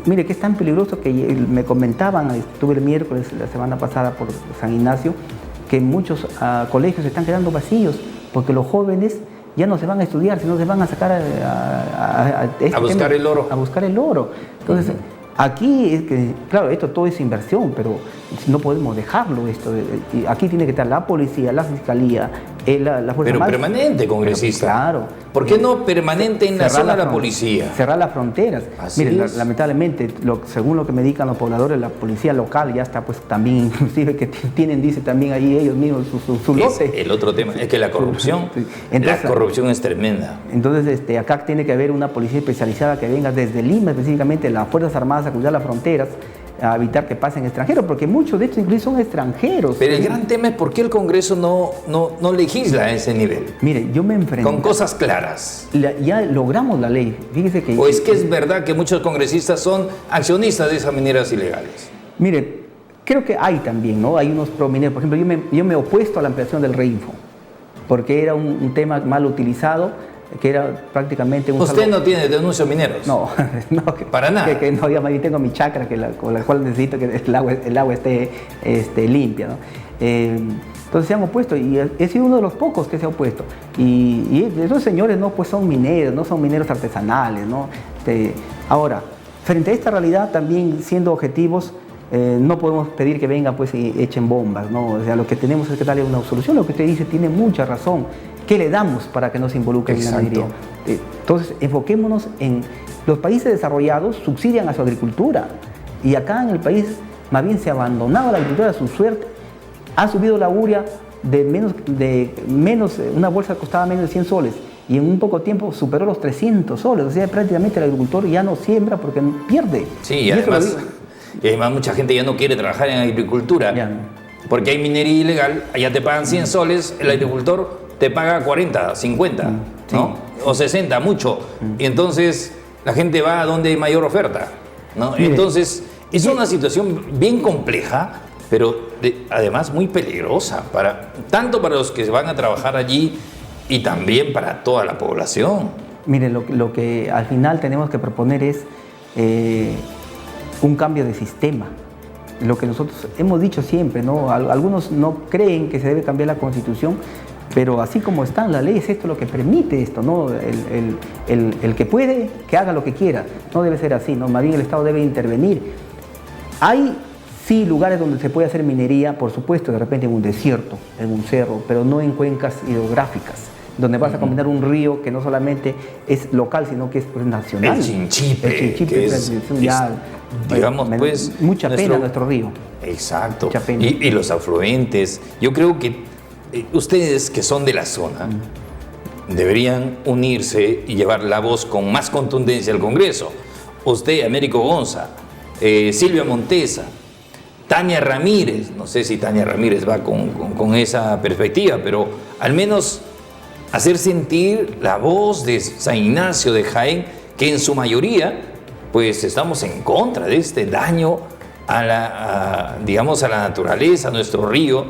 Mire que es tan peligroso que me comentaban, estuve el miércoles, la semana pasada por San Ignacio, que muchos colegios están quedando vacíos porque los jóvenes ya no se van a estudiar, sino se van a sacar a buscar el oro. A buscar el oro. Entonces, aquí es que, claro, esto todo es inversión, pero no podemos dejarlo esto. Aquí tiene que estar la policía, la fiscalía, la fuerza. Pero permanente, congresista. Claro. ¿Por qué no permanente en la zona de la policía? Cerrar las fronteras. Así Mire, es. Lamentablemente, según lo que me indican los pobladores, la policía local ya está, pues también, inclusive que tienen, dice también ahí ellos mismos su lote. El otro tema es que la corrupción, Sí. Entonces, la corrupción es tremenda. Entonces, acá tiene que haber una policía especializada que venga desde Lima, específicamente las Fuerzas Armadas, a cuidar las fronteras, a evitar que pasen extranjeros, porque muchos de estos incluso son extranjeros. Pero el gran tema es por qué el Congreso no legisla a ese nivel. Mire, yo me enfrenté... Con cosas claras. Ya logramos la ley. Fíjese que... ¿O es que es verdad que muchos congresistas son accionistas de esas mineras ilegales? Mire, creo que hay también, ¿no? Hay unos promineros. Por ejemplo, yo me he opuesto a la ampliación del Reinfo, porque era un tema mal utilizado, que era prácticamente un... ¿Usted no tiene denuncios mineros? No, no. Para nada. Que no, yo tengo mi chacra con la cual necesito que el agua esté limpia, ¿no? Entonces se han opuesto y he sido uno de los pocos que se ha opuesto. Y esos señores no, pues son mineros, no son mineros artesanales, ¿no? Ahora, frente a esta realidad, también siendo objetivos, no podemos pedir que vengan pues y echen bombas, ¿no? O sea, lo que tenemos es que darle una solución. Lo que usted dice tiene mucha razón. ¿Qué le damos para que no se involucre en la minería? Entonces, enfoquémonos en... Los países desarrollados subsidian a su agricultura y acá en el país más bien se ha abandonado la agricultura a su suerte. Ha subido la urea una bolsa costaba menos de 100 soles y en un poco tiempo superó los 300 soles. O sea, prácticamente el agricultor ya no siembra porque pierde. Sí, y además mucha gente ya no quiere trabajar en agricultura porque hay minería ilegal, allá te pagan 100 soles, el agricultor te paga 40, 50, ¿no? Sí. O 60, mucho. Y entonces la gente va a donde hay mayor oferta, ¿no? Mire, entonces es una situación bien compleja, pero además muy peligrosa, tanto para los que van a trabajar allí y también para toda la población. Mire, lo que al final tenemos que proponer es un cambio de sistema. Lo que nosotros hemos dicho siempre, ¿no? Algunos no creen que se debe cambiar la Constitución, pero así como está en la ley, es esto lo que permite esto, ¿no? El que puede, que haga lo que quiera. No debe ser así, ¿no? Más bien el Estado debe intervenir. Hay, sí, lugares donde se puede hacer minería, por supuesto, de repente en un desierto, en un cerro, pero no en cuencas hidrográficas, donde vas a combinar un río que no solamente es local, sino que es pues, nacional. El Chinchipe, que es digamos, pues... Mucha pena nuestro río. Exacto. Mucha pena. Y los afluentes. Yo creo que ustedes que son de la zona deberían unirse y llevar la voz con más contundencia al Congreso. Usted, Américo Gonza, Silvia Montesa, Tania Ramírez, no sé si Tania Ramírez va con esa perspectiva, pero al menos hacer sentir la voz de San Ignacio de Jaén, que en su mayoría pues estamos en contra de este daño a la naturaleza, a nuestro río,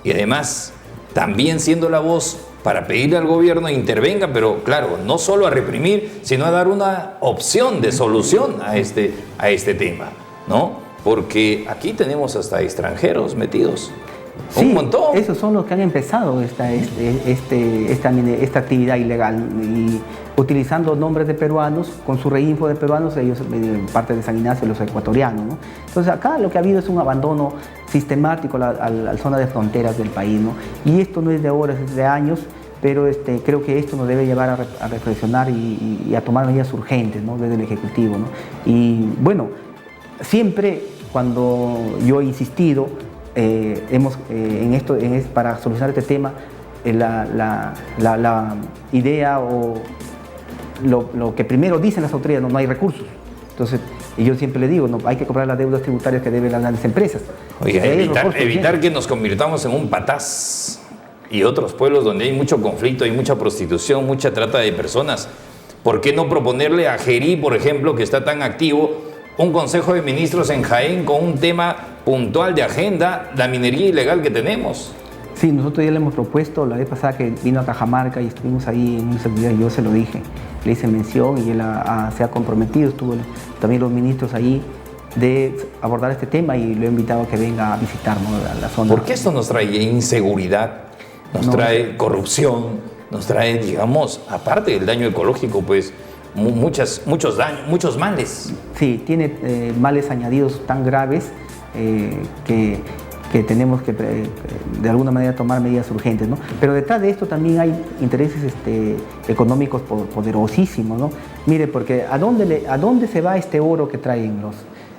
y además también siendo la voz para pedirle al gobierno intervenga, pero claro, no solo a reprimir, sino a dar una opción de solución a este tema, ¿no? Porque aquí tenemos hasta extranjeros metidos. Sí, un montón. Esos son los que han empezado esta actividad ilegal y utilizando nombres de peruanos, con su reinfo de peruanos, ellos parte de San Ignacio, los ecuatorianos, ¿no? Entonces acá lo que ha habido es un abandono sistemático a la zona de fronteras del país, ¿no? Y esto no es de ahora, es de años, pero creo que esto nos debe llevar a reflexionar y a tomar medidas urgentes, ¿no? Desde el Ejecutivo, ¿no? Y bueno, siempre cuando yo he insistido, para solucionar este tema, la idea o lo que primero dicen las autoridades, no hay recursos. Entonces, y yo siempre le digo, no, hay que cobrar las deudas tributarias que deben las grandes empresas. Oiga, evitar que nos convirtamos en un Patás y otros pueblos donde hay mucho conflicto, hay mucha prostitución, mucha trata de personas. ¿Por qué no proponerle a Gerí, por ejemplo, que está tan activo, un Consejo de Ministros en Jaén con un tema puntual de agenda, la minería ilegal que tenemos? Sí, nosotros ya le hemos propuesto, la vez pasada que vino a Cajamarca y estuvimos ahí en un servidor, yo se lo dije, le hice mención y él se ha comprometido, estuvo también los ministros ahí, de abordar este tema y lo he invitado a que venga a visitarnos la zona. ¿Por qué esto nos trae inseguridad, nos trae corrupción, nos trae, digamos, aparte del daño ecológico, pues muchos daños, muchos males? Sí, tiene males añadidos tan graves que tenemos que de alguna manera tomar medidas urgentes, ¿no? Pero detrás de esto también hay intereses económicos poderosísimos, ¿no? Mire, porque ¿a dónde se va este oro que traen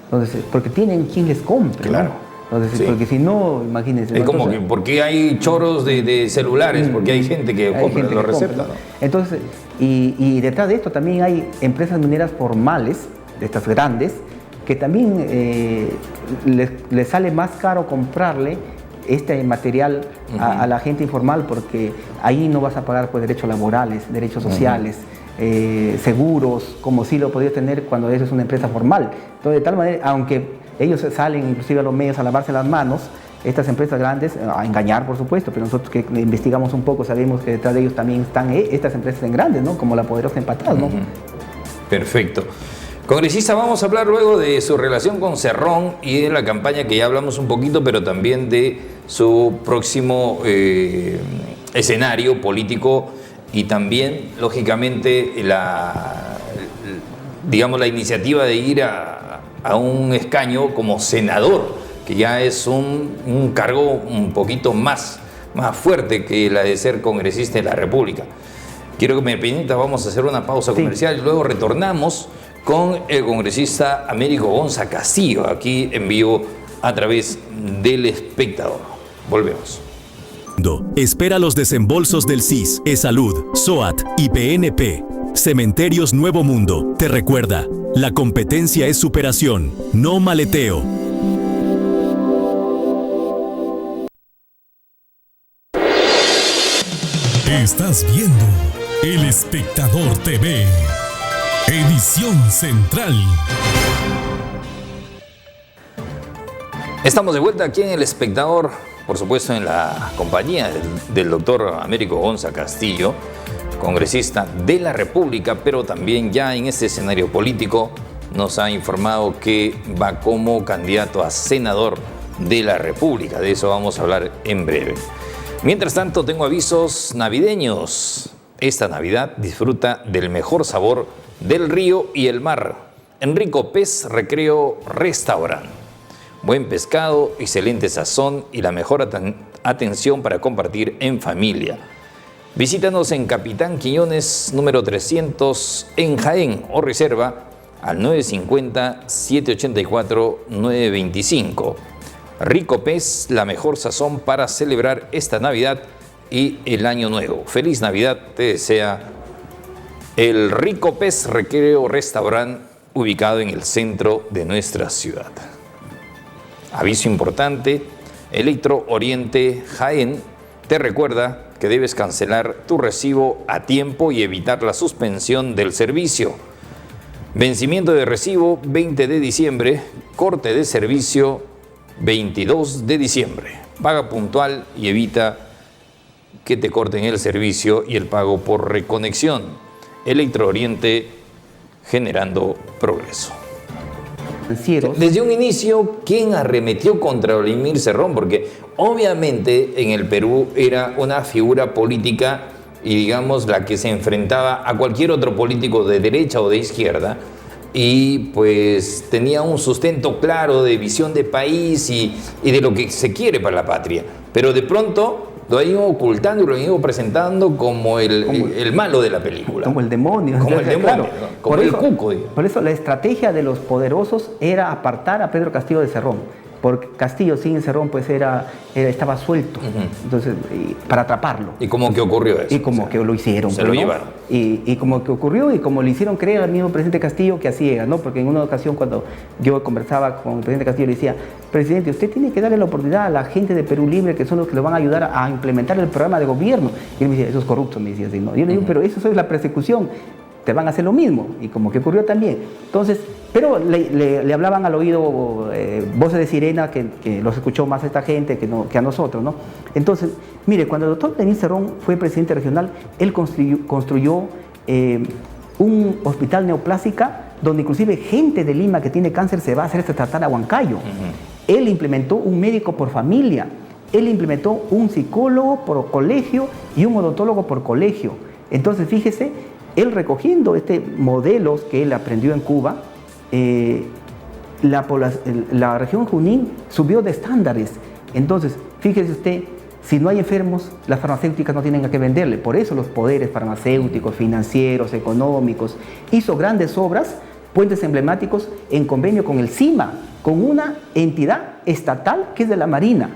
entonces, porque tienen quien les compre, claro, ¿no? Entonces, sí. Porque si no, imagínense. Es como que, ¿por qué hay choros de celulares? Porque hay gente que compra los recepta, ¿no? Entonces, y detrás de esto también hay empresas mineras formales, de estas grandes, que también les sale más caro comprarle este material a la gente informal, porque ahí no vas a pagar pues, derechos laborales, derechos sociales, seguros, como sí lo podías tener cuando eres una empresa formal. Entonces, de tal manera, aunque ellos salen inclusive a los medios a lavarse las manos, estas empresas grandes, a engañar por supuesto, pero nosotros que investigamos un poco sabemos que detrás de ellos también están estas empresas en grandes, ¿no? Como la poderosa Empatal, ¿no? Perfecto. Congresista, vamos a hablar luego de su relación con Cerrón y de la campaña que ya hablamos un poquito, pero también de su próximo escenario político y también, lógicamente, digamos, la iniciativa de ir a un escaño como senador, que ya es un cargo un poquito más fuerte que la de ser congresista de la República. Quiero que me permita, vamos a hacer una pausa comercial y luego retornamos con el congresista Américo Gonza Castillo, aquí en vivo a través del Espectador. Volvemos. Espera los desembolsos del CIS, E-Salud, SOAT y PNP. Cementerios Nuevo Mundo te recuerda, la competencia es superación, no maleteo. Estás viendo El Espectador TV, edición central. Estamos de vuelta aquí en El Espectador, por supuesto en la compañía del doctor Américo Gonza Castillo, congresista de la República, pero también ya en este escenario político nos ha informado que va como candidato a senador de la República. De eso vamos a hablar en breve. Mientras tanto, tengo avisos navideños. Esta Navidad disfruta del mejor sabor del río y el mar en Rico Pez Recreo Restaurant. Buen pescado, excelente sazón y la mejor atención para compartir en familia. Visítanos en Capitán Quiñones, número 300 en Jaén o reserva al 950-784-925. Rico Pez, la mejor sazón para celebrar esta Navidad y el Año Nuevo. Feliz Navidad te desea el Rico Pez Recreo Restaurant, ubicado en el centro de nuestra ciudad. Aviso importante, Electro Oriente Jaén te recuerda que debes cancelar tu recibo a tiempo y evitar la suspensión del servicio. Vencimiento de recibo 20 de diciembre, corte de servicio 22 de diciembre. Paga puntual y evita que te corten el servicio y el pago por reconexión. Electro Oriente, generando progreso. Desde un inicio, ¿quién arremetió contra Vladimir Cerrón? Porque obviamente en el Perú era una figura política y digamos la que se enfrentaba a cualquier otro político de derecha o de izquierda, y pues tenía un sustento claro de visión de país y de lo que se quiere para la patria. Pero de pronto lo han ido ocultando y lo han ido presentando como el malo de la película. Como el demonio. Como el demonio, claro. ¿no? Como el cuco. Por eso la estrategia de los poderosos era apartar a Pedro Castillo de Cerrón. Porque Castillo sin Cerrón pues estaba suelto, entonces, para atraparlo. ¿Y cómo que ocurrió eso? Y como que lo hicieron. Se lo llevaron. Y como que ocurrió y como le hicieron creer al mismo presidente Castillo que así era, ¿no? Porque en una ocasión cuando yo conversaba con el presidente Castillo le decía, presidente, usted tiene que darle la oportunidad a la gente de Perú Libre, que son los que le van a ayudar a implementar el programa de gobierno. Y él me decía, esos corruptos, me decía así, ¿no? Yo le digo, pero eso es la persecución. te van a hacer lo mismo, y como que ocurrió también. Entonces, pero le hablaban al oído voces de sirena que los escuchó más esta gente que a nosotros, ¿no? Entonces, mire, cuando el doctor Vladimir Cerrón fue presidente regional, él construyó un hospital neoplásica donde inclusive gente de Lima que tiene cáncer se va a hacer tratar a Huancayo. Él implementó un médico por familia, él implementó un psicólogo por colegio y un odontólogo por colegio. Entonces, fíjese, él recogiendo modelos que él aprendió en Cuba, la región Junín subió de estándares. Entonces, fíjese usted, si no hay enfermos, las farmacéuticas no tienen a qué venderle. Por eso los poderes farmacéuticos, financieros, económicos, hizo grandes obras, puentes emblemáticos en convenio con el CIMA, con una entidad estatal que es de la Marina.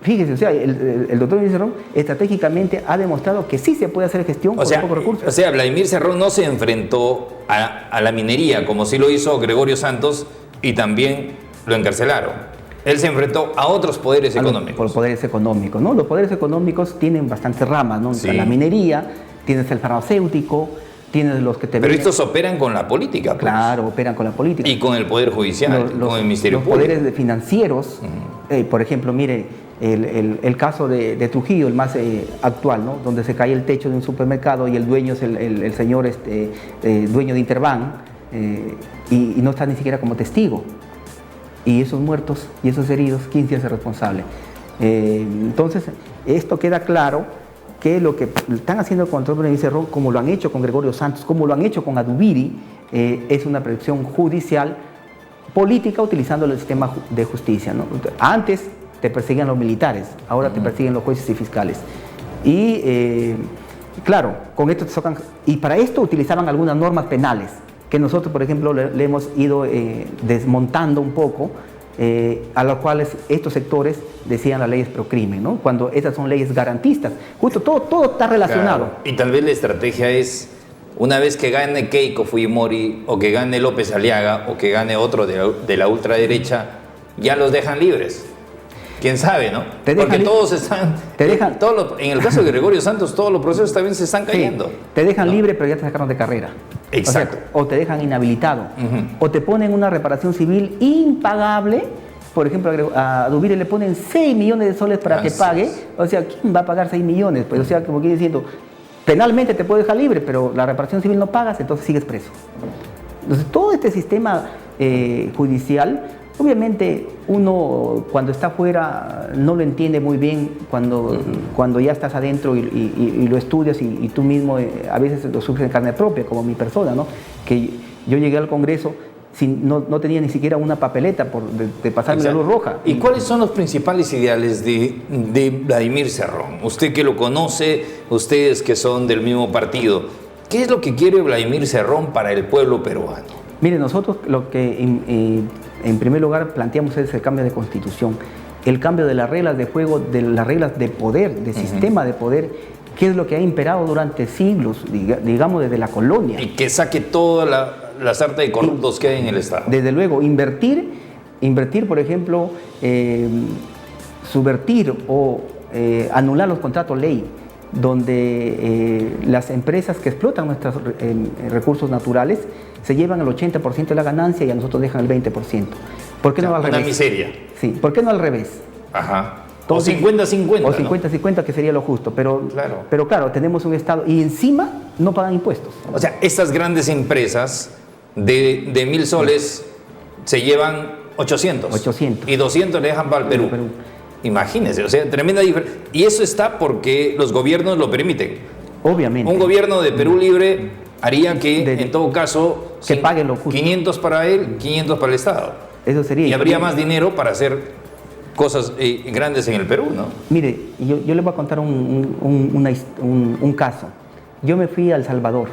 Fíjese, o sea, el doctor Vladimir Cerrón estratégicamente ha demostrado que sí se puede hacer gestión con pocos recursos. O sea, Vladimir Cerrón no se enfrentó a la minería, como sí lo hizo Gregorio Santos, y también lo encarcelaron. Él se enfrentó a otros poderes económicos. Por poderes económicos, ¿no? Los poderes económicos tienen bastantes ramas, ¿no? Sí. La minería, tienes el farmacéutico, tienes los que te... Pero estos operan con la política, pues. Claro, operan con la política. Y con el Poder Judicial, con el Ministerio Público. Los poderes financieros, por ejemplo, mire, el caso de Trujillo, el más actual, ¿no? Donde se cae el techo de un supermercado y el dueño es el señor dueño de Interbank, y no está ni siquiera como testigo. Y esos muertos y esos heridos, ¿quién se hace responsable? Entonces, esto queda claro que lo que están haciendo con Antonio Vladimir Cerrón, como lo han hecho con Gregorio Santos, como lo han hecho con Adubiri, es una presión judicial política utilizando el sistema de justicia, ¿no? Antes te perseguían los militares, ahora te persiguen los jueces y fiscales. Y claro, con esto te tocan, y para esto utilizaban algunas normas penales, que nosotros, por ejemplo, le hemos ido desmontando un poco, a los cuales estos sectores decían las leyes pro crimen, ¿no? Cuando esas son leyes garantistas. Justo todo está relacionado. Claro. Y tal vez la estrategia es, una vez que gane Keiko Fujimori, o que gane López Aliaga, o que gane otro de la ultraderecha, ya los dejan libres. ¿Quién sabe, no? Porque todos están... en el caso de Gregorio Santos, todos los procesos también se están cayendo. Sí, te dejan libre, pero ya te sacaron de carrera. Exacto. O te dejan inhabilitado. O te ponen una reparación civil impagable. Por ejemplo, a Adubiri le ponen 6 millones de soles para que pague. O sea, ¿quién va a pagar 6 millones? Pues, o sea, como quiere diciendo, penalmente te puedo dejar libre, pero la reparación civil no pagas, entonces sigues preso. Entonces, todo este sistema judicial... Obviamente uno cuando está afuera no lo entiende muy bien cuando ya estás adentro y lo estudias y tú mismo a veces lo sufres en carne propia, como mi persona, ¿no? Que yo llegué al Congreso no tenía ni siquiera una papeleta de pasarme la luz roja. ¿Y cuáles son los principales ideales de Vladimir Cerrón? Usted que lo conoce, ustedes que son del mismo partido, ¿qué es lo que quiere Vladimir Cerrón para el pueblo peruano? Mire, nosotros lo que en primer lugar planteamos es el cambio de constitución, el cambio de las reglas de juego, de las reglas de poder, de sistema de poder, que es lo que ha imperado durante siglos, digamos desde la colonia. Y que saque toda la sarta de corruptos que hay en el Estado. Desde luego, invertir por ejemplo, subvertir o anular los contratos ley, donde las empresas que explotan nuestros recursos naturales se llevan el 80% de la ganancia y a nosotros dejan el 20%. ¿Por qué no al revés? Una miseria. Sí, ¿por qué no al revés? Ajá. Entonces, o 50-50. O 50-50, ¿no? Que sería lo justo. Pero claro, tenemos un Estado y encima no pagan impuestos. O sea, estas grandes empresas de 1.000 soles se llevan 800. 800. Y 200 le dejan para el Perú. Imagínense, o sea, tremenda diferencia. Y eso está porque los gobiernos lo permiten. Obviamente. Un gobierno de Perú Libre haría que, en todo caso, que paguen lo justo. 500 para él, 500 para el Estado. Eso sería. Y habría más dinero para hacer cosas grandes en el Perú, ¿no? Mire, yo le voy a contar un caso. Yo me fui a El Salvador.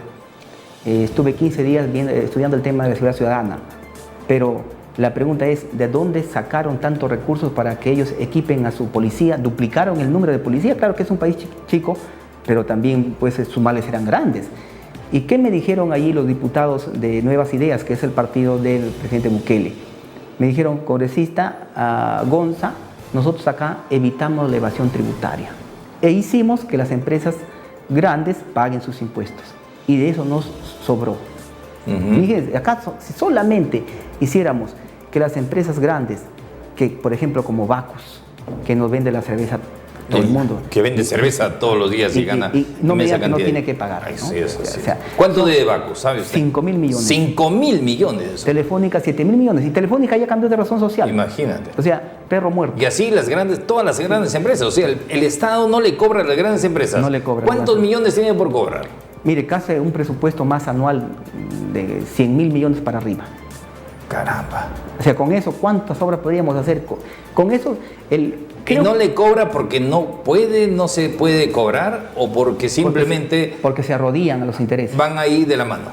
Estuve 15 días estudiando el tema de la seguridad ciudadana. Pero la pregunta es, ¿de dónde sacaron tantos recursos para que ellos equipen a su policía? ¿Duplicaron el número de policías? Claro que es un país chico, pero también pues, sus males eran grandes. ¿Y qué me dijeron allí los diputados de Nuevas Ideas, que es el partido del presidente Bukele? Me dijeron, congresista Gonza, nosotros acá evitamos la evasión tributaria e hicimos que las empresas grandes paguen sus impuestos. y de eso nos sobró. Fíjense, acá si solamente hiciéramos que las empresas grandes, que por ejemplo como Bacus, que nos vende la cerveza todo el mundo, que vende cerveza todos los días y gana no, inmensa no cantidad. tiene que pagar, Ay, ¿no? sí, eso sí. O sea, ¿Cuánto de Bacus, sabe usted? 5.000 millones. 5.000 millones. Telefónica 7.000 millones, y Telefónica ya cambió de razón social. Imagínate. O sea, perro muerto. Y así todas las grandes empresas, o sea, el Estado no le cobra a las grandes empresas. No le cobra. ¿Cuántos millones tiene por cobrar? Mire, casi un presupuesto más anual de 100.000 millones para arriba. Caramba. O sea, con eso, ¿cuántas obras podríamos hacer? Con eso, ¿Y no le cobra porque no se puede cobrar o porque simplemente porque se arrodillan a los intereses? van ahí de la mano?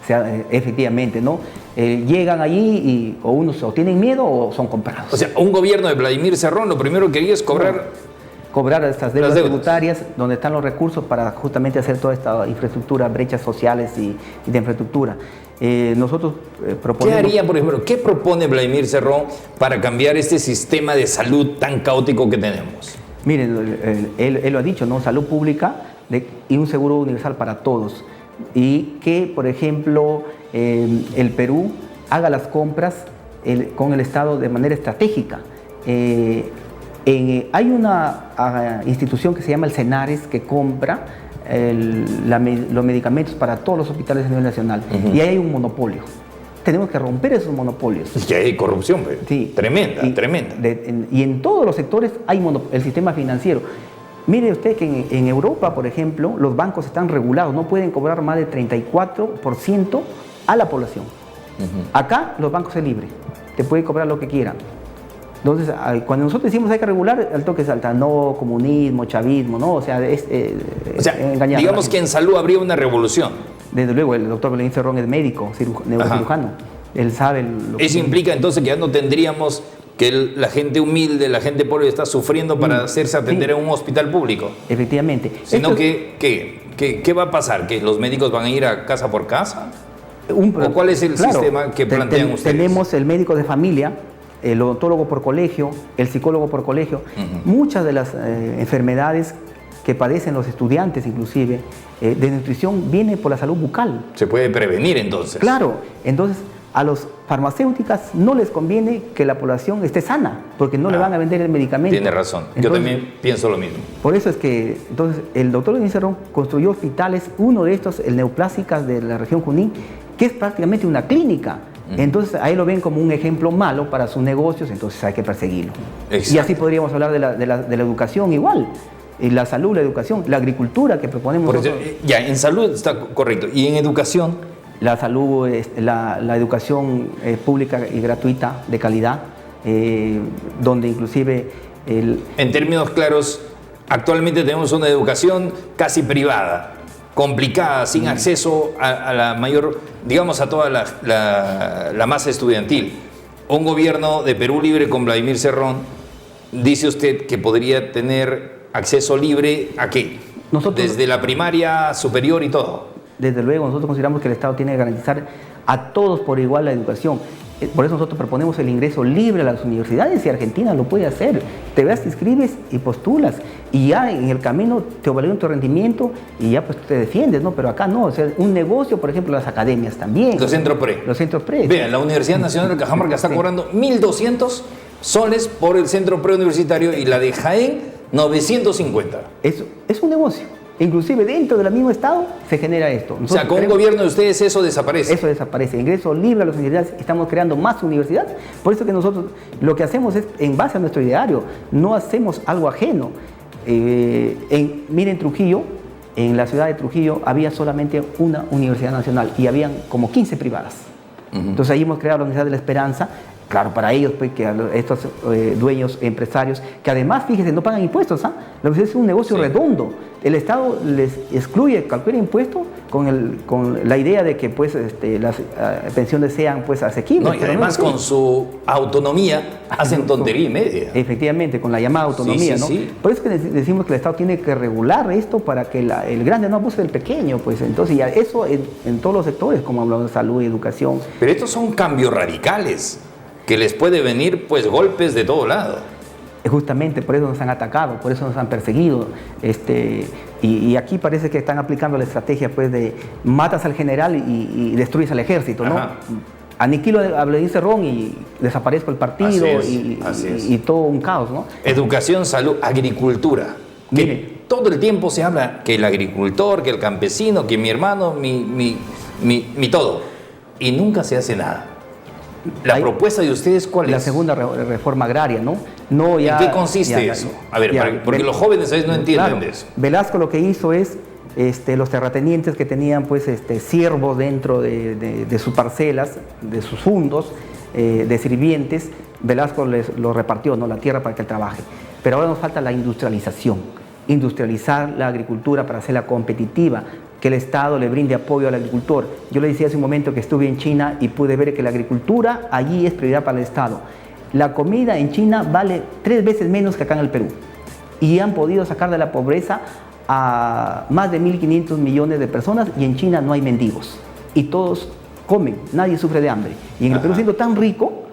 O sea, efectivamente, ¿no? Llegan allí o unos o tienen miedo o son comprados. O sea, un gobierno de Vladimir Cerrón lo primero que quería es cobrar estas deudas tributarias, donde están los recursos para justamente hacer toda esta infraestructura, brechas sociales y de infraestructura. Nosotros proponemos... ¿Qué haría, por ejemplo, qué propone Vladimir Cerrón para cambiar este sistema de salud tan caótico que tenemos? Miren, él lo ha dicho, ¿no? Salud pública y un seguro universal para todos. Y que, por ejemplo, el Perú haga las compras con el Estado de manera estratégica. Hay una institución que se llama el CENARES que compra los medicamentos para todos los hospitales a nivel nacional. Y ahí hay un monopolio. Tenemos que romper esos monopolios. Y hay corrupción, pues. Sí. Tremenda. Y en todos los sectores hay el sistema financiero. Mire usted que en Europa, por ejemplo, los bancos están regulados, no pueden cobrar más de 34% a la población. Acá los bancos es libre, te pueden cobrar lo que quieran. Entonces, cuando nosotros decimos hay que regular, al toque salta, no comunismo, chavismo, ¿no? O sea, engañar. Digamos que en salud habría una revolución. Desde luego, el doctor Vladimir Cerrón es médico, neurocirujano. Él sabe Eso implica entonces que ya no tendríamos que la gente humilde, la gente pobre está sufriendo para hacerse atender en un hospital público. Efectivamente. Sino ¿qué va a pasar? ¿Que los médicos van a ir a casa por casa? ¿O cuál es el sistema que plantean ustedes? Tenemos el médico de familia, el odontólogo por colegio, el psicólogo por colegio. Muchas de las enfermedades que padecen los estudiantes, inclusive, de nutrición, viene por la salud bucal. Se puede prevenir entonces. Claro, entonces a las farmacéuticas no les conviene que la población esté sana, porque no le van a vender el medicamento. Tiene razón, entonces, yo también pienso lo mismo. Por eso es que entonces el doctor Vladimir Cerrón construyó hospitales, uno de estos, el Neoplásicas de la región Junín, que es prácticamente una clínica. Entonces ahí lo ven como un ejemplo malo para sus negocios, entonces hay que perseguirlo. Exacto. Y así podríamos hablar de la educación igual. La salud, la educación, la agricultura que proponemos. Por eso, ya, en salud está correcto. ¿Y en educación? La salud, la educación pública y gratuita de calidad, donde inclusive... En términos claros, actualmente tenemos una educación casi privada, complicada, sin acceso a la mayor, digamos, a toda la masa estudiantil. Un gobierno de Perú Libre con Vladimir Cerrón, dice usted que podría tener acceso libre ¿a qué? Desde la primaria, superior y todo. Desde luego, nosotros consideramos que el Estado tiene que garantizar a todos por igual la educación. Por eso nosotros proponemos el ingreso libre a las universidades y Argentina lo puede hacer. Te vas, te inscribes y postulas. Y ya en el camino te evalúan tu rendimiento y ya pues te defiendes, ¿no? Pero acá no, o sea, un negocio, por ejemplo, las academias también. Los centros pre. Los centros pre. Vean, la Universidad Nacional de Cajamarca está cobrando 1.200 soles por el centro preuniversitario y la de Jaén 950. Es un negocio. Inclusive dentro del mismo Estado se genera esto. O sea, con un gobierno de ustedes eso desaparece. Eso desaparece. Ingreso libre a las universidades, estamos creando más universidades. Por eso que nosotros lo que hacemos es en base a nuestro ideario, no hacemos algo ajeno. Miren Trujillo, en la ciudad de Trujillo había solamente una universidad nacional y habían como 15 privadas. Entonces ahí hemos creado la Universidad de la Esperanza. Claro, para ellos, pues, que estos dueños, empresarios, que además, fíjense, no pagan impuestos, ¿ah? La universidad es un negocio redondo. El Estado les excluye, calcula impuestos con la idea de que pues, las pensiones sean pues, asequibles. No, y además con su autonomía hacen tontería y media. Efectivamente, con la llamada autonomía, ¿no? Sí. Por eso que decimos que el Estado tiene que regular esto para que el grande no abuse del pequeño, pues entonces ya eso en todos los sectores, como hablamos de salud y educación. Pero estos son cambios radicales, que les puede venir pues golpes de todo lado. Justamente por eso nos han atacado, por eso nos han perseguido. Y aquí parece que están aplicando la estrategia pues, de matas al general y destruyes al ejército, ¿no? Aniquilo a Vladimir Cerrón y desaparezco el partido y todo un caos, ¿no? Educación, salud, agricultura. Que todo el tiempo se habla que el agricultor, que el campesino, que mi hermano, mi todo. Y nunca se hace nada. ¿La propuesta de ustedes cuál es? La segunda reforma agraria, ¿no? ¿En qué consiste eso? A ver, porque los jóvenes no entienden de eso. Velasco lo que hizo es, los terratenientes que tenían pues, siervos dentro de sus parcelas, de sus fundos, de sirvientes, Velasco lo repartió, ¿no? La tierra para que él trabaje. Pero ahora nos falta la industrialización, industrializar la agricultura para hacerla competitiva, que el Estado le brinde apoyo al agricultor. Yo le decía hace un momento que estuve en China y pude ver que la agricultura allí es prioridad para el Estado. La comida en China vale 3 veces menos que acá en el Perú y han podido sacar de la pobreza a más de 1.500 millones de personas y en China no hay mendigos y todos comen, nadie sufre de hambre. Y en el Perú, siendo tan rico,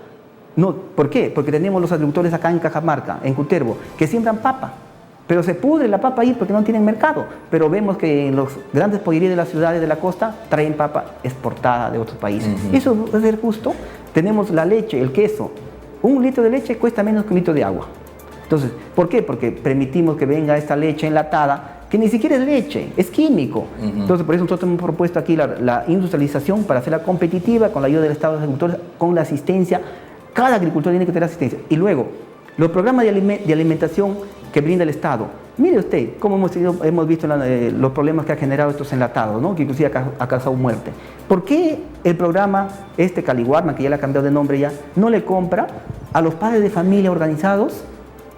no, ¿por qué? Porque tenemos los agricultores acá en Cajamarca, en Cutervo, que siembran papa. Pero se pudre la papa ahí porque no tienen mercado. Pero vemos que en los grandes pollerías de las ciudades de la costa traen papa exportada de otros países. ¿Eso es ser justo? Tenemos la leche, el queso. 1 litro de leche cuesta menos que 1 litro de agua. Entonces, ¿por qué? Porque permitimos que venga esta leche enlatada, que ni siquiera es leche, es químico. Entonces, por eso nosotros hemos propuesto aquí la industrialización para hacerla competitiva con la ayuda del Estado de los agricultores, con la asistencia. Cada agricultor tiene que tener asistencia. Y luego, los programas de alimentación que brinda el Estado. Mire usted cómo hemos visto los problemas que ha generado estos enlatados, ¿no? Que inclusive ha causado muerte. ¿Por qué el programa Caliwarma, que ya le ha cambiado de nombre ya, no le compra a los padres de familia organizados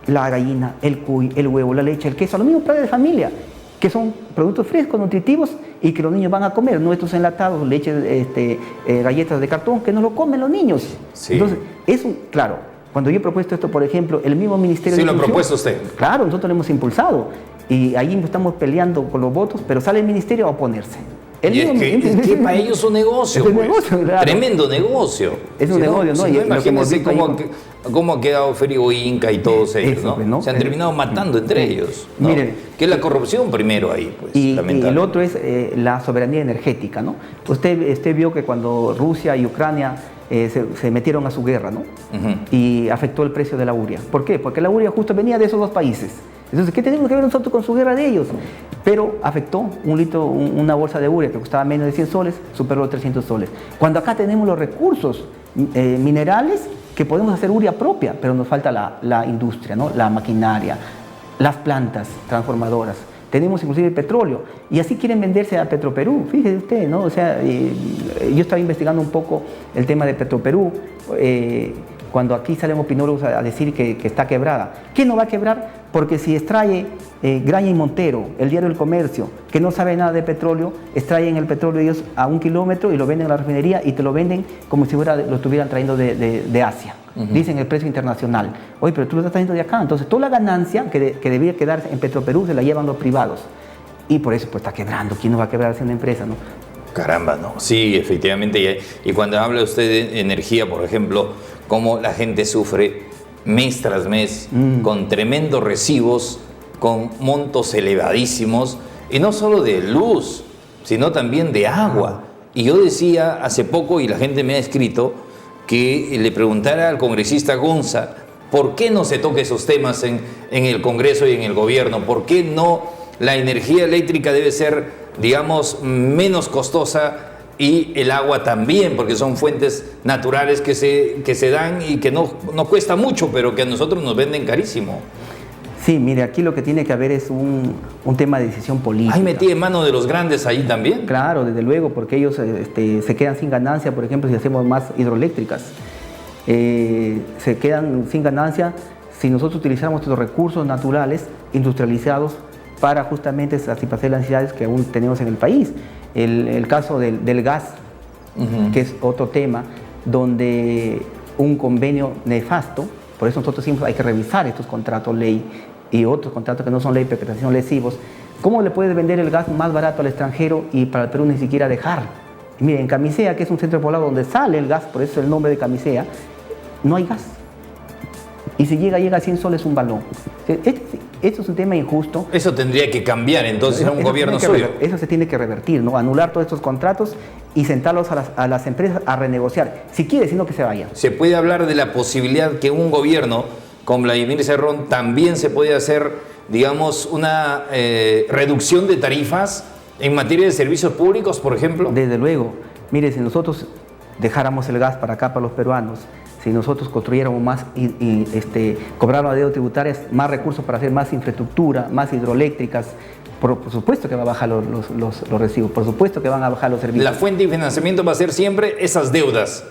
la gallina, el cuy, el huevo, la leche, el queso, a los mismos padres de familia, que son productos frescos, nutritivos y que los niños van a comer, no estos enlatados, leche, galletas de cartón, que no lo comen los niños? Sí. Entonces, eso, claro. Cuando yo he propuesto esto, por ejemplo, el mismo Ministerio de Educación... Sí, lo ha propuesto usted. Claro, nosotros lo hemos impulsado. Y ahí estamos peleando con los votos, pero sale el ministerio a oponerse. Y es que para ellos es un negocio, es un negocio, claro. Tremendo negocio. Es un negocio, ¿no? Imagínense cómo ha quedado Ferigo Inca y todos ellos, ¿no? Se han terminado matando entre ellos, ¿no? Mire, que es la corrupción primero ahí, pues, y el otro es la soberanía energética, ¿no? Usted vio que cuando Rusia y Ucrania se metieron a su guerra, ¿no? Y afectó el precio de la urea. ¿Por qué? Porque la urea justo venía de esos dos países. Entonces, ¿qué tenemos que ver nosotros con su guerra de ellos? Pero afectó una bolsa de urea que costaba menos de 100 soles, superó los 300 soles. Cuando acá tenemos los recursos minerales que podemos hacer urea propia, pero nos falta la industria, ¿no? La maquinaria, las plantas transformadoras. Tenemos inclusive petróleo y así quieren venderse a Petroperú, fíjese usted, ¿no? O sea, yo estaba investigando un poco el tema de Petroperú, cuando aquí salen opinólogos a decir que está quebrada. ¿Qué no va a quebrar? Porque si extrae Graña y Montero, el diario El Comercio, que no sabe nada de petróleo, extraen el petróleo ellos a 1 kilómetro y lo venden a la refinería y te lo venden como si lo estuvieran trayendo de Asia. Dicen el precio internacional. Oye, pero tú lo estás trayendo de acá. Entonces, toda la ganancia que debía quedarse en Petroperú se la llevan los privados. Y por eso pues está quebrando. ¿Quién no va a quebrar haciendo empresa, no? Caramba, ¿no? Sí, efectivamente. Y cuando habla usted de energía, por ejemplo, cómo la gente sufre mes tras mes con tremendos recibos, con montos elevadísimos, y no solo de luz, sino también de agua. Y yo decía hace poco, y la gente me ha escrito, que le preguntara al congresista Gonza por qué no se toca esos temas en el Congreso y en el gobierno, por qué no la energía eléctrica debe ser, digamos, menos costosa y el agua también, porque son fuentes naturales que se dan y que no cuesta mucho, pero que a nosotros nos venden carísimo. Sí, mire, aquí lo que tiene que haber es un tema de decisión política. ¿Hay metida en mano de los grandes ahí también? Claro, desde luego, porque ellos se quedan sin ganancia, por ejemplo, si hacemos más hidroeléctricas. Se quedan sin ganancia si nosotros utilizamos los recursos naturales industrializados para justamente satisfacer las necesidades que aún tenemos en el país. El caso del gas, que es otro tema, donde un convenio nefasto, por eso nosotros siempre hay que revisar estos contratos ley y otros contratos que no son ley, pero que son lesivos. ¿Cómo le puedes vender el gas más barato al extranjero y para el Perú ni siquiera dejar? Y miren, en Camisea, que es un centro poblado donde sale el gas, por eso el nombre de Camisea, no hay gas. Y si llega a 100 soles un balón. Esto es un tema injusto. Eso tendría que cambiar entonces a un gobierno suyo. Eso se tiene que revertir, ¿no? Anular todos estos contratos y sentarlos a las empresas a renegociar. Si quiere, sino que se vayan. Se puede hablar de la posibilidad que un gobierno con Vladimir Cerrón también se puede hacer, digamos, una reducción de tarifas en materia de servicios públicos, por ejemplo. Desde luego. Mire, si nosotros dejáramos el gas para acá, para los peruanos, si nosotros construyéramos más y cobráramos deuda tributaria, más recursos para hacer más infraestructura, más hidroeléctricas, por supuesto que va a bajar los recibos, por supuesto que van a bajar los servicios. La fuente de financiamiento va a ser siempre esas deudas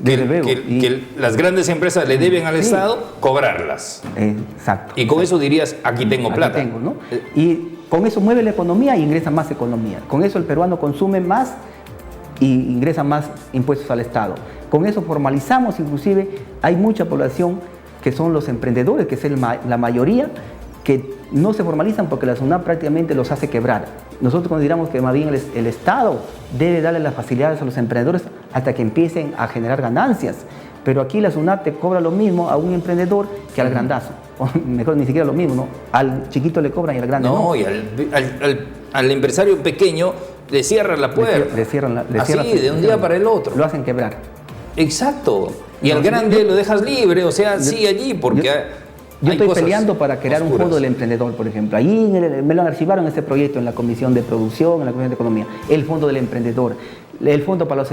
que las grandes empresas le deben al Estado, cobrarlas. Exacto. Y con eso dirías, aquí tengo plata. Aquí tengo, ¿no? Y con eso mueve la economía y ingresa más economía. Con eso el peruano consume más y ingresa más impuestos al Estado. Con eso formalizamos, inclusive hay mucha población que son los emprendedores, que es la mayoría, que no se formalizan porque la SUNAT prácticamente los hace quebrar. Nosotros consideramos que más bien el Estado debe darle las facilidades a los emprendedores hasta que empiecen a generar ganancias. Pero aquí la SUNAT te cobra lo mismo a un emprendedor que al grandazo. O mejor, ni siquiera lo mismo, ¿no? Al chiquito le cobran y al grande no. Y al empresario pequeño le cierran la puerta. Le cierran así, de un día para el otro. Lo hacen quebrar. Exacto. Y al grande lo dejas libre, o sea, sigue allí, porque yo estoy peleando para crear un fondo del emprendedor, por ejemplo. Ahí me lo archivaron ese proyecto en la Comisión de Producción, en la Comisión de Economía. El fondo del emprendedor, el fondo para los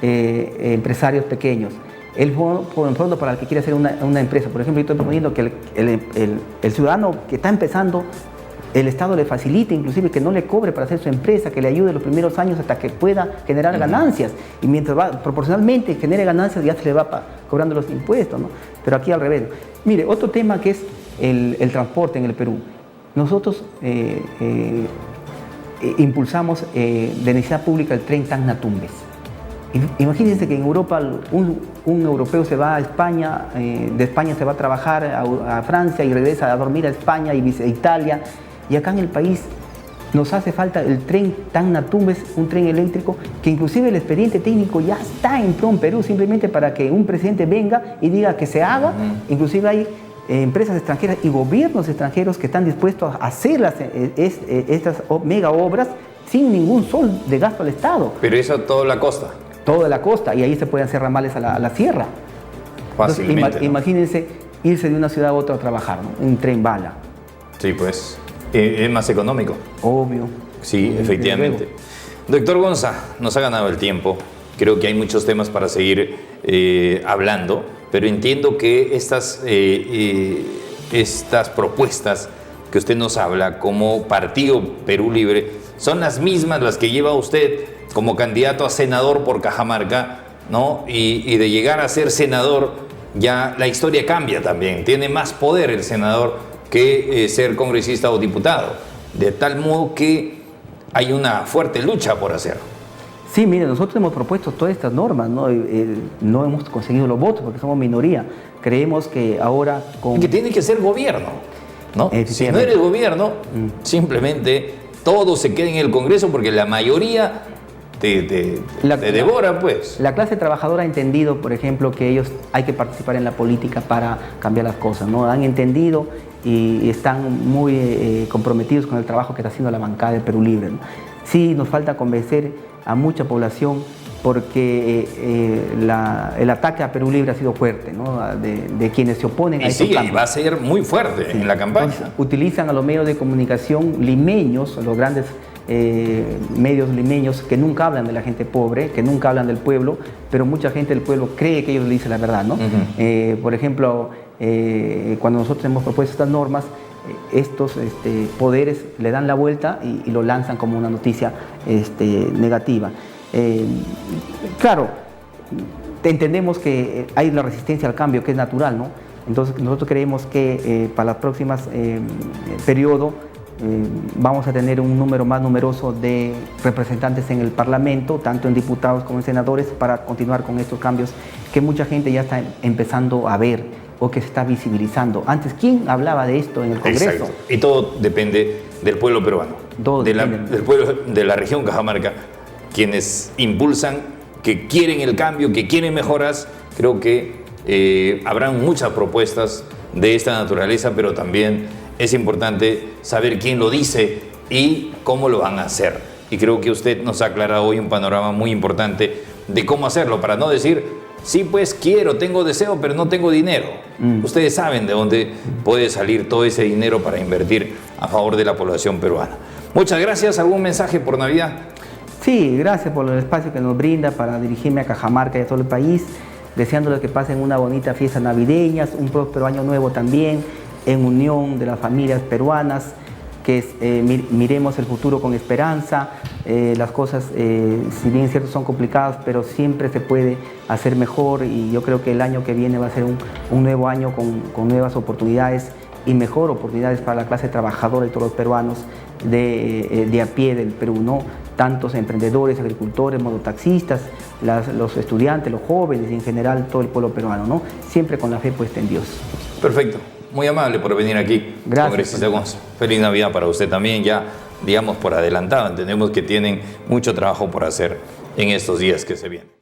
empresarios pequeños, el fondo para el que quiere hacer una empresa. Por ejemplo, yo estoy proponiendo que el ciudadano que está empezando, el Estado le facilite, inclusive que no le cobre para hacer su empresa, que le ayude los primeros años hasta que pueda generar ganancias. Y mientras proporcionalmente genere ganancias, ya se le va cobrando los impuestos, ¿no? Pero aquí al revés. Mire, otro tema que es el transporte en el Perú. Nosotros impulsamos de necesidad pública el tren Tacna-Tumbes. Imagínense que en Europa un europeo se va a España, de España se va a trabajar a Francia y regresa a dormir a España y a Italia. Y acá en el país nos hace falta el tren Tacna-Tumbes, un tren eléctrico, que inclusive el expediente técnico ya está en PRON Perú, simplemente para que un presidente venga y diga que se haga. Inclusive hay empresas extranjeras y gobiernos extranjeros que están dispuestos a hacer estas mega obras sin ningún sol de gasto al Estado. Pero eso toda la costa. Toda la costa, y ahí se pueden hacer ramales a la sierra. Fácilmente. Entonces, imagínense irse de una ciudad a otra a trabajar, ¿no? Un tren bala. Sí, pues. Es más económico. Obvio. Sí, efectivamente. Doctor Gonza, nos ha ganado el tiempo. Creo que hay muchos temas para seguir hablando, pero entiendo que estas propuestas que usted nos habla como Partido Perú Libre son las mismas las que lleva usted como candidato a senador por Cajamarca, ¿no? Y de llegar a ser senador, ya la historia cambia también. Tiene más poder el senador que ser congresista o diputado, de tal modo que hay una fuerte lucha por hacerlo. Sí, mire, nosotros hemos propuesto todas estas normas, ¿no? No hemos conseguido los votos porque somos minoría. Creemos que ahora que tiene que ser gobierno, ¿no? Si no eres gobierno, simplemente todo se queda en el Congreso porque la mayoría te devora, pues. La clase trabajadora ha entendido, por ejemplo, que ellos hay que participar en la política para cambiar las cosas, ¿no? Han entendido y están muy comprometidos con el trabajo que está haciendo la bancada de Perú Libre, ¿no? Sí, nos falta convencer a mucha población porque el ataque a Perú Libre ha sido fuerte, ¿no? De quienes se oponen a estos cambios. Y va a ser muy fuerte en la campaña. Entonces, utilizan a los medios de comunicación limeños, los grandes medios limeños que nunca hablan de la gente pobre, que nunca hablan del pueblo, pero mucha gente del pueblo cree que ellos le dicen la verdad, ¿no? Por ejemplo, cuando nosotros hemos propuesto estas normas, estos poderes le dan la vuelta y lo lanzan como una noticia negativa. Claro, entendemos que hay la resistencia al cambio, que es natural, ¿no? Entonces nosotros creemos que para los próximos periodos vamos a tener un número más numeroso de representantes en el Parlamento, tanto en diputados como en senadores, para continuar con estos cambios que mucha gente ya está empezando a ver o que se está visibilizando. Antes, ¿quién hablaba de esto en el Congreso? Exacto. Y todo depende del pueblo peruano, del pueblo de la región Cajamarca, quienes impulsan, que quieren el cambio, que quieren mejoras. Creo que habrán muchas propuestas de esta naturaleza, pero también es importante saber quién lo dice y cómo lo van a hacer. Y creo que usted nos ha aclarado hoy un panorama muy importante de cómo hacerlo, para no decir, sí, pues quiero, tengo deseo, pero no tengo dinero. Ustedes saben de dónde puede salir todo ese dinero para invertir a favor de la población peruana. Muchas gracias. ¿Algún mensaje por Navidad? Sí, gracias por el espacio que nos brinda para dirigirme a Cajamarca y a todo el país, deseándoles que pasen una bonita fiesta navideña, un próspero año nuevo también, en unión de las familias peruanas, que miremos el futuro con esperanza. Las cosas, si bien es cierto, son complicadas, pero siempre se puede hacer mejor, y yo creo que el año que viene va a ser un nuevo año con nuevas oportunidades y mejor oportunidades para la clase trabajadora y todos los peruanos de a pie del Perú, ¿no? Tantos emprendedores, agricultores, mototaxistas, los estudiantes, los jóvenes y en general todo el pueblo peruano, ¿no? Siempre con la fe puesta en Dios. Perfecto. Muy amable por venir aquí. Gracias. Congresista González. Feliz Navidad para usted también, ya digamos por adelantado. Entendemos que tienen mucho trabajo por hacer en estos días que se vienen.